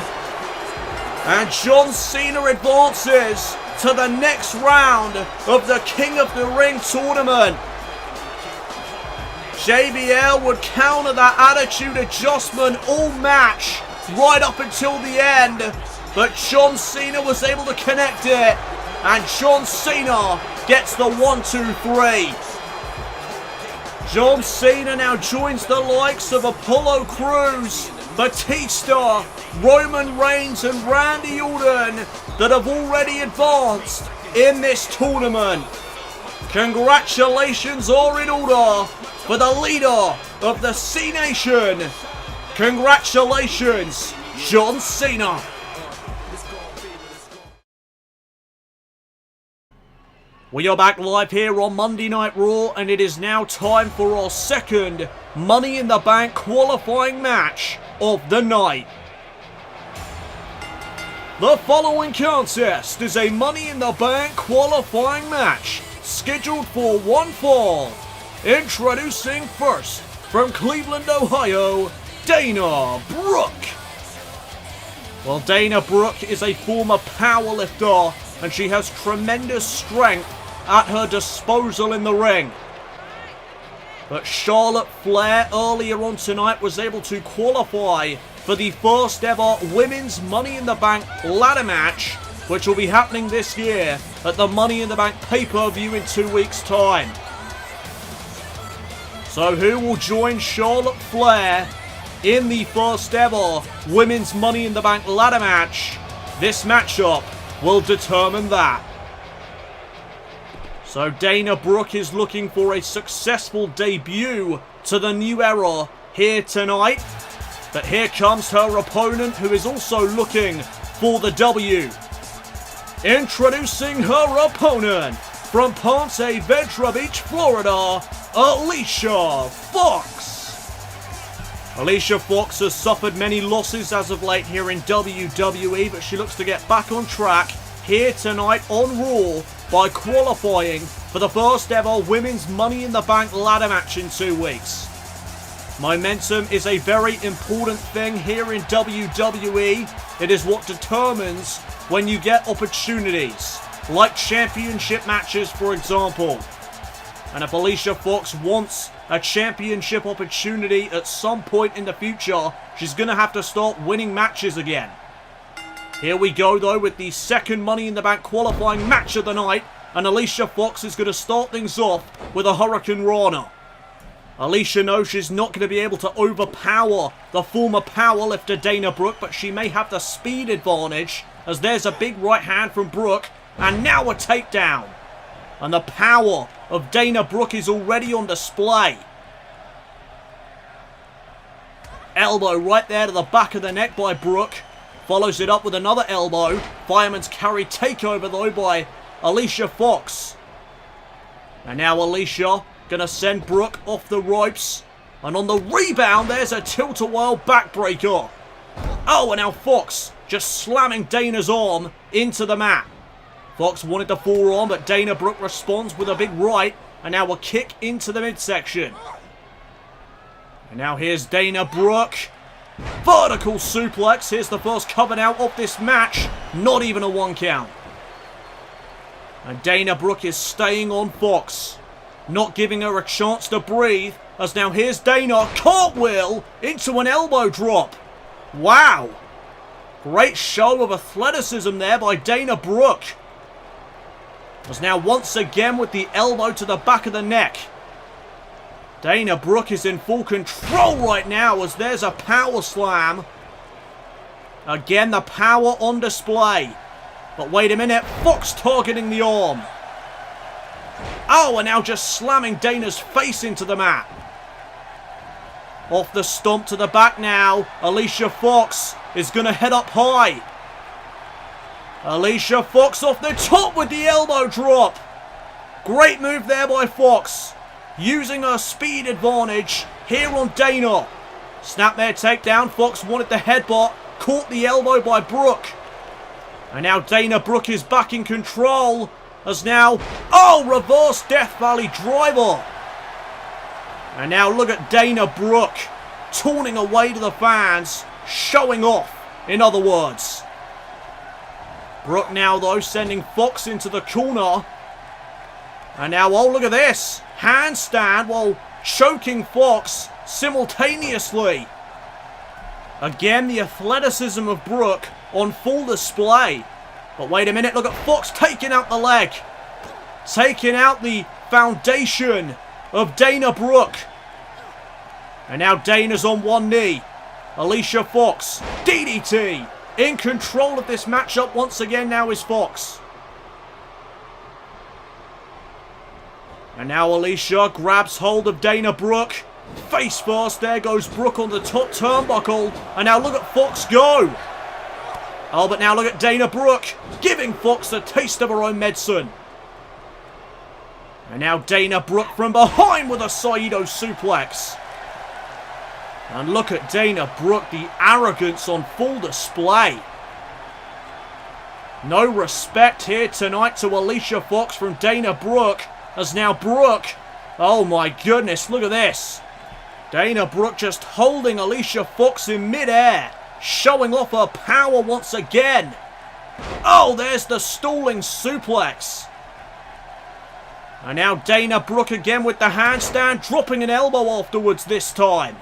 And John Cena advances to the next round of the King of the Ring tournament. JBL would counter that attitude adjustment all match right up until the end, but John Cena was able to connect it, and John Cena gets the 1-2-3. John Cena now joins the likes of Apollo Crews, Batista, Roman Reigns and Randy Orton that have already advanced in this tournament. Congratulations are in order for the leader of the C Nation. Congratulations, John Cena. We are back live here on Monday Night Raw, and it is now time for our second Money in the Bank qualifying match of the night. The following contest is a Money in the Bank qualifying match scheduled for one fall. Introducing first, from Cleveland, Ohio, Dana Brooke. Well, Dana Brooke is a former powerlifter, and she has tremendous strength at her disposal in the ring. But Charlotte Flair earlier on tonight was able to qualify for the first ever Women's Money in the Bank ladder match, which will be happening this year at the Money in the Bank pay-per-view in 2 weeks' time. So who will join Charlotte Flair in the first ever Women's Money in the Bank ladder match? This matchup will determine that. So Dana Brooke is looking for a successful debut to the new era here tonight. But here comes her opponent, who is also looking for the W. Introducing her opponent, from Ponce Vedra Beach, Florida, Alicia Fox. Alicia Fox has suffered many losses as of late here in WWE, but she looks to get back on track here tonight on Raw by qualifying for the first ever Women's Money in the Bank ladder match in 2 weeks. Momentum is a very important thing here in WWE. It is what determines when you get opportunities, like championship matches, for example. And if Alicia Fox wants a championship opportunity at some point in the future, she's going to have to start winning matches again. Here we go, though, with the second Money in the Bank qualifying match of the night, and Alicia Fox is going to start things off with a Hurricane Rana. Alicia knows she's not going to be able to overpower the former powerlifter Dana Brooke, but she may have the speed advantage, as there's a big right hand from Brooke, and now a takedown. And the power of Dana Brooke is already on display. Elbow right there to the back of the neck by Brooke. Follows it up with another elbow. Fireman's carry takeover, though, by Alicia Fox. And now Alicia gonna send Brooke off the ropes. And on the rebound, there's a tilt-a-whirl backbreaker. Oh, and now Fox just slamming Dana's arm into the mat. Fox wanted the forearm, but Dana Brooke responds with a big right. And now a kick into the midsection. And now here's Dana Brooke. Vertical suplex. Here's the first coming out of this match. Not even a 1 count. And Dana Brooke is staying on Fox, not giving her a chance to breathe, as now here's Dana, cartwheel into an elbow drop. Wow. Great show of athleticism there by Dana Brooke. As now once again with the elbow to the back of the neck. Dana Brooke is in full control right now, as there's a power slam. Again, the power on display. But wait a minute, Fox targeting the arm. Oh, and now just slamming Dana's face into the mat. Off the stomp to the back now. Alicia Fox is going to head up high. Alicia Fox off the top with the elbow drop. Great move there by Fox. Using her speed advantage here on Dana. Snapmare takedown. Fox wanted the headbutt. Caught the elbow by Brooke. And now Dana Brooke is back in control. As now... Oh! Reverse Death Valley driver. And now look at Dana Brooke. Taunting away to the fans. Showing off, in other words. Brooke now, though, sending Fox into the corner. And now, oh, look at this. Handstand while choking Fox simultaneously. Again, the athleticism of Brooke on full display. But wait a minute, look at Fox taking out the leg. Taking out the foundation of Dana Brooke. And now Dana's on one knee. Alicia Fox, DDT. In control of this matchup once again now is Fox. And now Alicia grabs hold of Dana Brooke. Face first, there goes Brooke on the top turnbuckle. And now look at Fox go. Oh, but now look at Dana Brooke, giving Fox a taste of her own medicine. And now Dana Brooke from behind with a Saito suplex. And look at Dana Brooke, the arrogance on full display. No respect here tonight to Alicia Fox from Dana Brooke. As now Brooke, oh my goodness, look at this. Dana Brooke just holding Alicia Fox in midair. Showing off her power once again. Oh, there's the stalling suplex. And now Dana Brooke again with the handstand, dropping an elbow afterwards this time.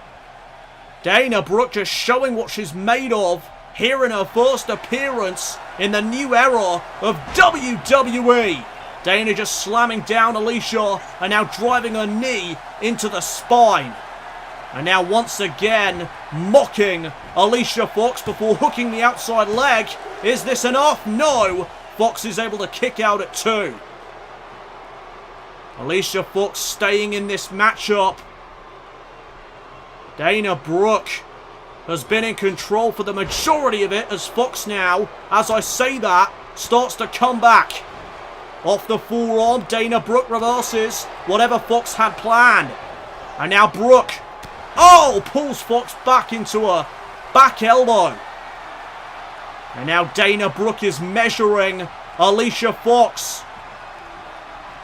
Dana Brooke just showing what she's made of here in her first appearance in the new era of WWE. Dana just slamming down Alicia and now driving her knee into the spine. And now once again mocking Alicia Fox before hooking the outside leg. Is this enough? No. Fox is able to kick out at 2. Alicia Fox staying in this matchup. Dana Brooke has been in control for the majority of it as Fox now, as I say that, starts to come back. Off the forearm, Dana Brooke reverses whatever Fox had planned. And now Brooke, oh, pulls Fox back into a back elbow. And now Dana Brooke is measuring Alicia Fox.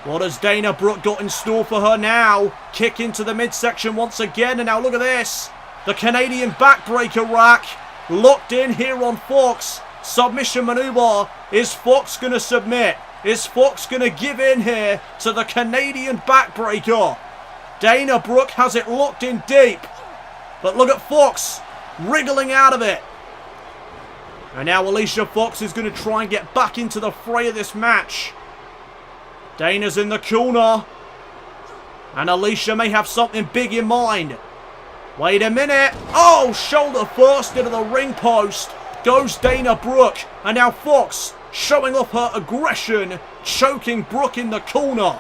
What has Dana Brooke got in store for her now? Kick into the midsection once again. And now look at this. The Canadian backbreaker rack. Locked in here on Fox. Submission maneuver. Is Fox going to submit? Is Fox going to give in here to the Canadian backbreaker? Dana Brooke has it locked in deep. But look at Fox wriggling out of it. And now Alicia Fox is going to try and get back into the fray of this match. Dana's in the corner. And Alicia may have something big in mind. Wait a minute. Oh, shoulder first into the ring post. Goes Dana Brooke. And now Fox showing off her aggression. Choking Brooke in the corner.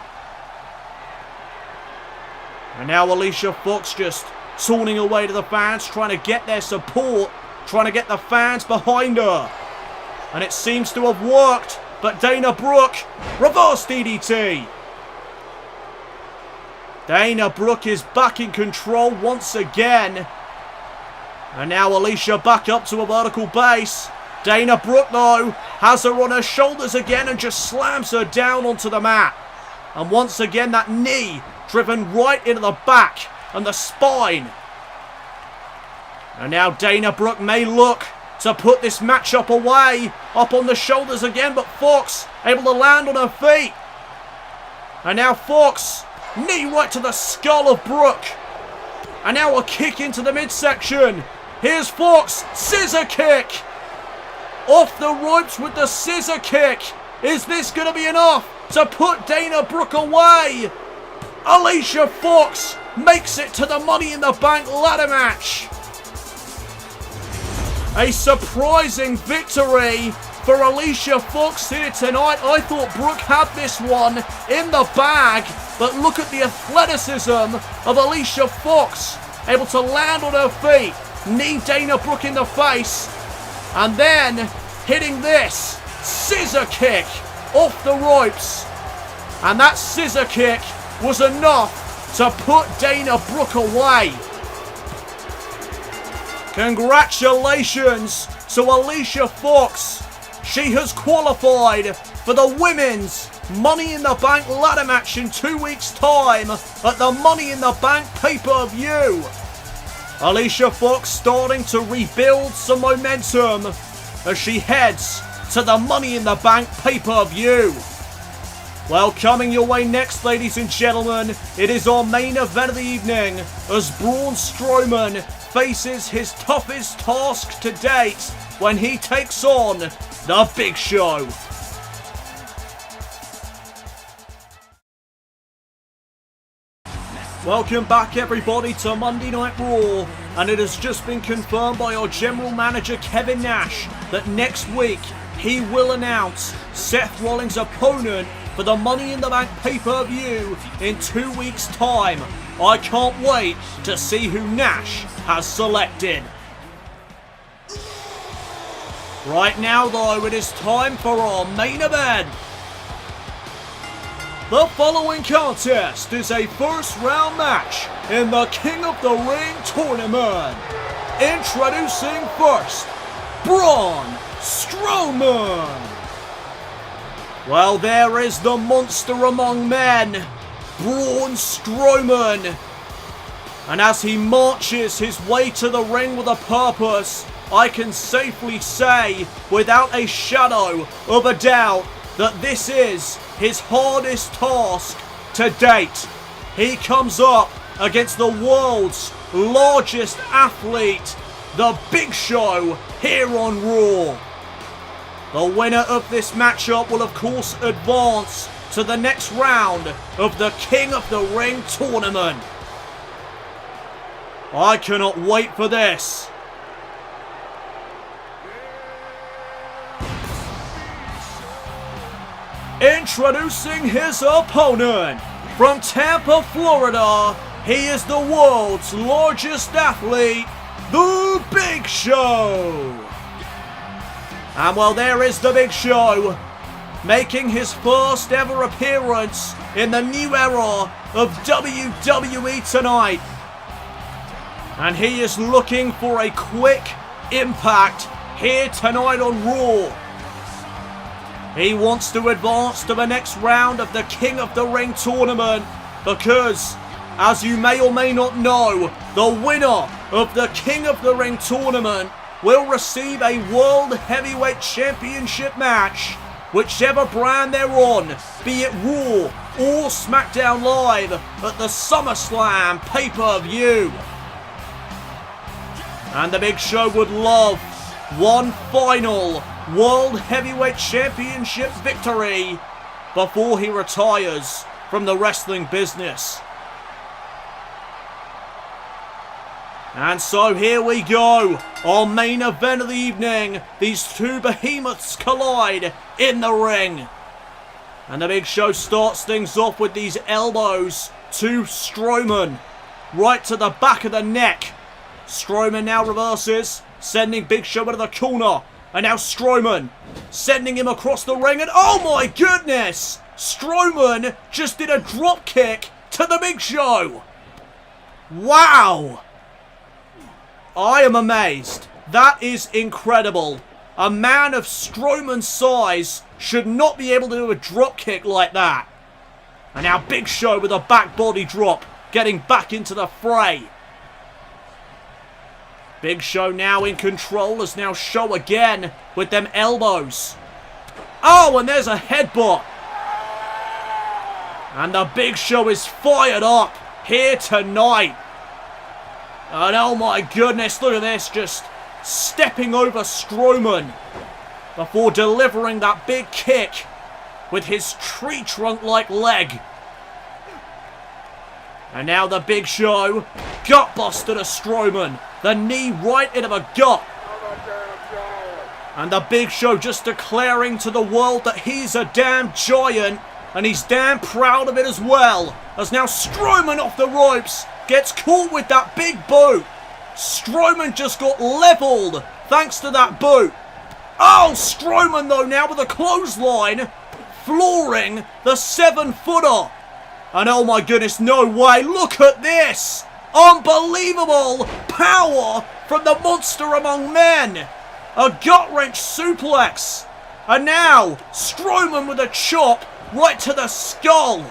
And now Alicia Fox just taunting away to the fans. Trying to get their support. Trying to get the fans behind her. And it seems to have worked. But Dana Brooke, reverse DDT. Dana Brooke is back in control once again. And now Alicia back up to a vertical base. Dana Brooke, though, has her on her shoulders again and just slams her down onto the mat. And once again, that knee driven right into the back and the spine. And now Dana Brooke may look to put this matchup away. Up on the shoulders again, but Fox able to land on her feet. And now Fox, knee right to the skull of Brooke. And now a kick into the midsection. Here's Fox, scissor kick. Off the ropes with the scissor kick. Is this going to be enough to put Dana Brooke away? Alicia Fox makes it to the Money in the Bank ladder match. A surprising victory for Alicia Fox here tonight. I thought Brooke had this one in the bag, but look at the athleticism of Alicia Fox. Able to land on her feet, knee Dana Brooke in the face, and then hitting this scissor kick off the ropes. And that scissor kick was enough to put Dana Brooke away. Congratulations to Alicia Fox. She has qualified for the Women's Money in the Bank ladder match in 2 weeks' time at the Money in the Bank pay-per-view. Alicia Fox starting to rebuild some momentum as she heads to the Money in the Bank pay-per-view. Well, coming your way next, ladies and gentlemen, it is our main event of the evening as Braun Strowman faces his toughest task to date when he takes on the Big Show. Welcome back everybody to Monday Night Raw, and it has just been confirmed by our general manager Kevin Nash that next week he will announce Seth Rollins' opponent for the Money in the Bank pay-per-view in 2 weeks' time. I can't wait to see who Nash has selected. Right now though, it is time for our main event. The following contest is a first round match in the King of the Ring tournament. Introducing first, Braun Strowman. Well, there is the monster among men, Braun Strowman. And as he marches his way to the ring with a purpose, I can safely say, without a shadow of a doubt, that this is his hardest task to date. He comes up against the world's largest athlete, the Big Show, here on Raw. The winner of this matchup will of course advance to the next round of the King of the Ring tournament. I cannot wait for this. Introducing his opponent, from Tampa, Florida, he is the world's largest athlete, the Big Show. And well, there is the Big Show, making his first ever appearance in the new era of WWE tonight. And he is looking for a quick impact here tonight on Raw. He wants to advance to the next round of the King of the Ring tournament because, as you may or may not know, the winner of the King of the Ring tournament will receive a World Heavyweight Championship match, whichever brand they're on, be it Raw or SmackDown Live at the SummerSlam pay-per-view. And the Big Show would love one final World Heavyweight Championship victory before he retires from the wrestling business. And so here we go, our main event of the evening. These two behemoths collide in the ring. And the Big Show starts things off with these elbows to Strowman, right to the back of the neck. Strowman now reverses, sending Big Show into the corner. And now Strowman sending him across the ring, and oh my goodness! Strowman just did a drop kick to the Big Show. Wow! I am amazed. That is incredible. A man of Strowman's size should not be able to do a drop kick like that. And now Big Show with a back body drop, getting back into the fray. Big Show now in control as now Show again with them elbows. Oh, and there's a headbutt. And the Big Show is fired up here tonight. And oh my goodness, look at this, just stepping over Strowman before delivering that big kick with his tree trunk-like leg. And now the Big Show, gutbuster to Strowman. The knee right into the gut. And the Big Show just declaring to the world that he's a damn giant. And he's damn proud of it as well. As now Strowman off the ropes gets caught with that big boot. Strowman just got leveled thanks to that boot. Oh, Strowman though now with a clothesline. flooring the 7-footer. And oh my goodness, no way, look at this. Unbelievable power from the monster among men. A gut-wrench suplex. And now, Strowman with a chop right to the skull.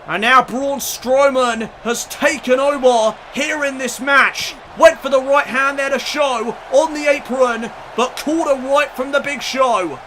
And now Braun Strowman has taken over here in this match. Went for the right hand there to show on the apron, but caught a right from the Big Show.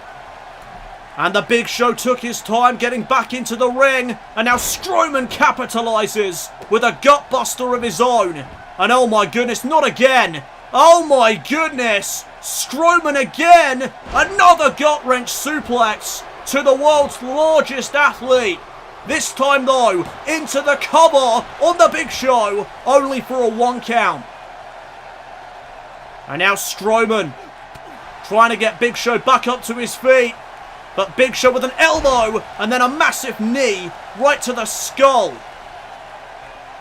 And the Big Show took his time getting back into the ring. And now Strowman capitalizes with a gut buster of his own. And oh my goodness, not again. Oh my goodness. Strowman again. Another gut wrench suplex to the world's largest athlete. This time though, into the cover on the Big Show. Only for a 1 count. And now Strowman trying to get Big Show back up to his feet. But Big Show with an elbow and then a massive knee right to the skull.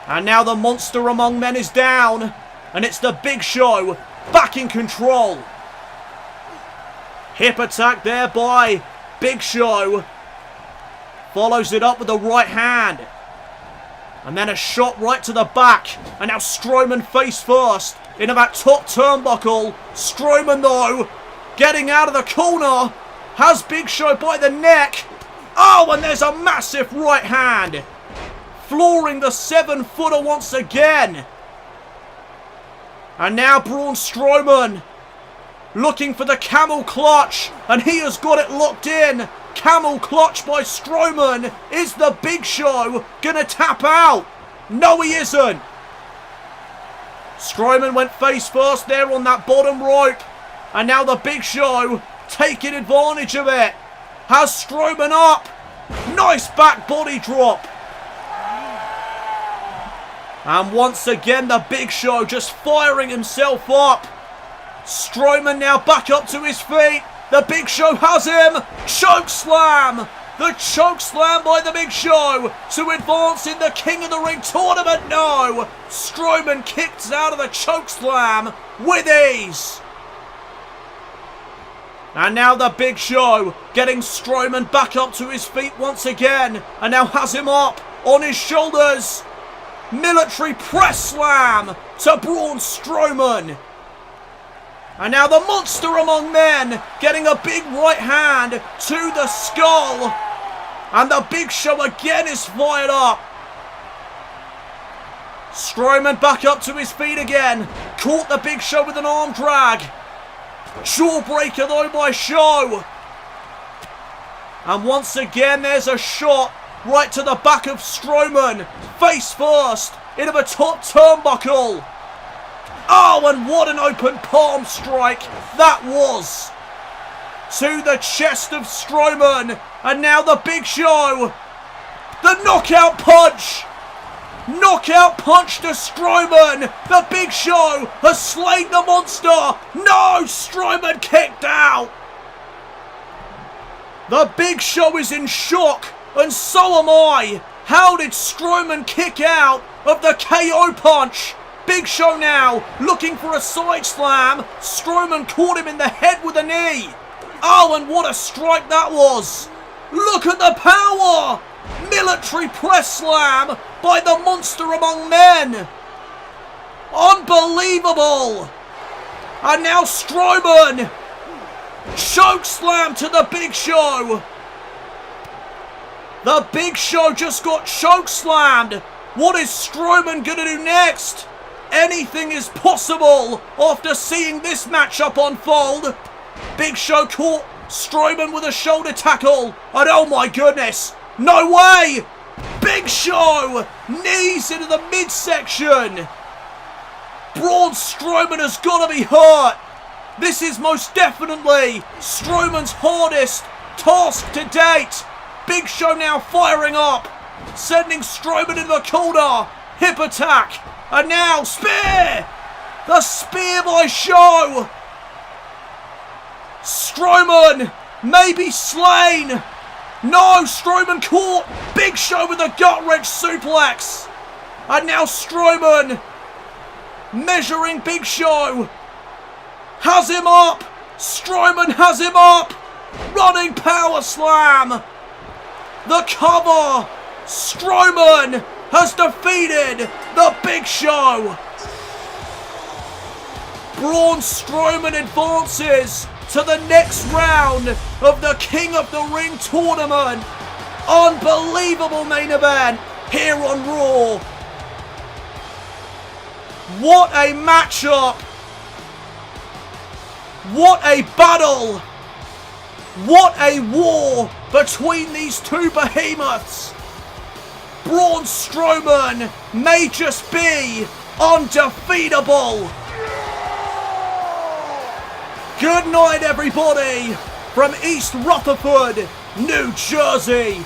And now the monster among men is down. And it's the Big Show back in control. Hip attack there by Big Show. Follows it up with the right hand. And then a shot right to the back. And now Strowman face first into that top turnbuckle. Strowman though, getting out of the corner. Has Big Show by the neck. Oh, and there's a massive right hand. Flooring the 7-footer once again. And now Braun Strowman looking for the camel clutch. And he has got it locked in. Camel clutch by Strowman. Is the Big Show gonna tap out? No, he isn't. Strowman went face first there on that bottom rope. And now the Big Show taking advantage of it. Has Strowman up. Nice back body drop. And once again the Big Show just firing himself up. Strowman now back up to his feet. The Big Show has him. Choke slam. The choke slam by the Big Show to advance in the King of the Ring tournament. No. Strowman kicks out of the choke slam with ease. And now the Big Show getting Strowman back up to his feet once again. And now has him up on his shoulders. Military press slam to Braun Strowman. And now the monster among men getting a big right hand to the skull. And the Big Show again is fired up. Strowman back up to his feet again. Caught the Big Show with an arm drag. Jawbreaker though by Show. And once again there's a shot right to the back of Strowman. Face first into the top turnbuckle. Oh, and what an open palm strike that was. To the chest of Strowman. And now the Big Show. The knockout punch. Knockout punch to Strowman. The Big Show has slain the monster. No, Strowman kicked out. The Big Show is in shock, and so am I. How did Strowman kick out of the KO punch? Big Show now looking for a side slam. Strowman caught him in the head with a knee. Oh, and what a strike that was. Look at the power. Military press slam by the monster among men. Unbelievable. And now Strowman. Choke slam to the Big Show. The Big Show just got choke slammed. What is Strowman going to do next? Anything is possible after seeing this matchup unfold. Big Show caught Strowman with a shoulder tackle. And oh my goodness. No way! Big Show! Knees into the midsection! Braun Strowman has got to be hurt! This is most definitely Strowman's hardest task to date! Big Show now firing up! Sending Strowman into the corner! Hip attack! And now spear! The spear by Show! Strowman may be slain! No, Strowman caught Big Show with a gut-wrench suplex. And now Strowman measuring Big Show. Has him up. Strowman has him up. Running power slam. The cover. Strowman has defeated the Big Show. Braun Strowman advances to the next round of the King of the Ring tournament. Unbelievable main event here on Raw. What a matchup. What a battle. What a war between these two behemoths. Braun Strowman may just be undefeatable. Good night, everybody, from East Rutherford, New Jersey.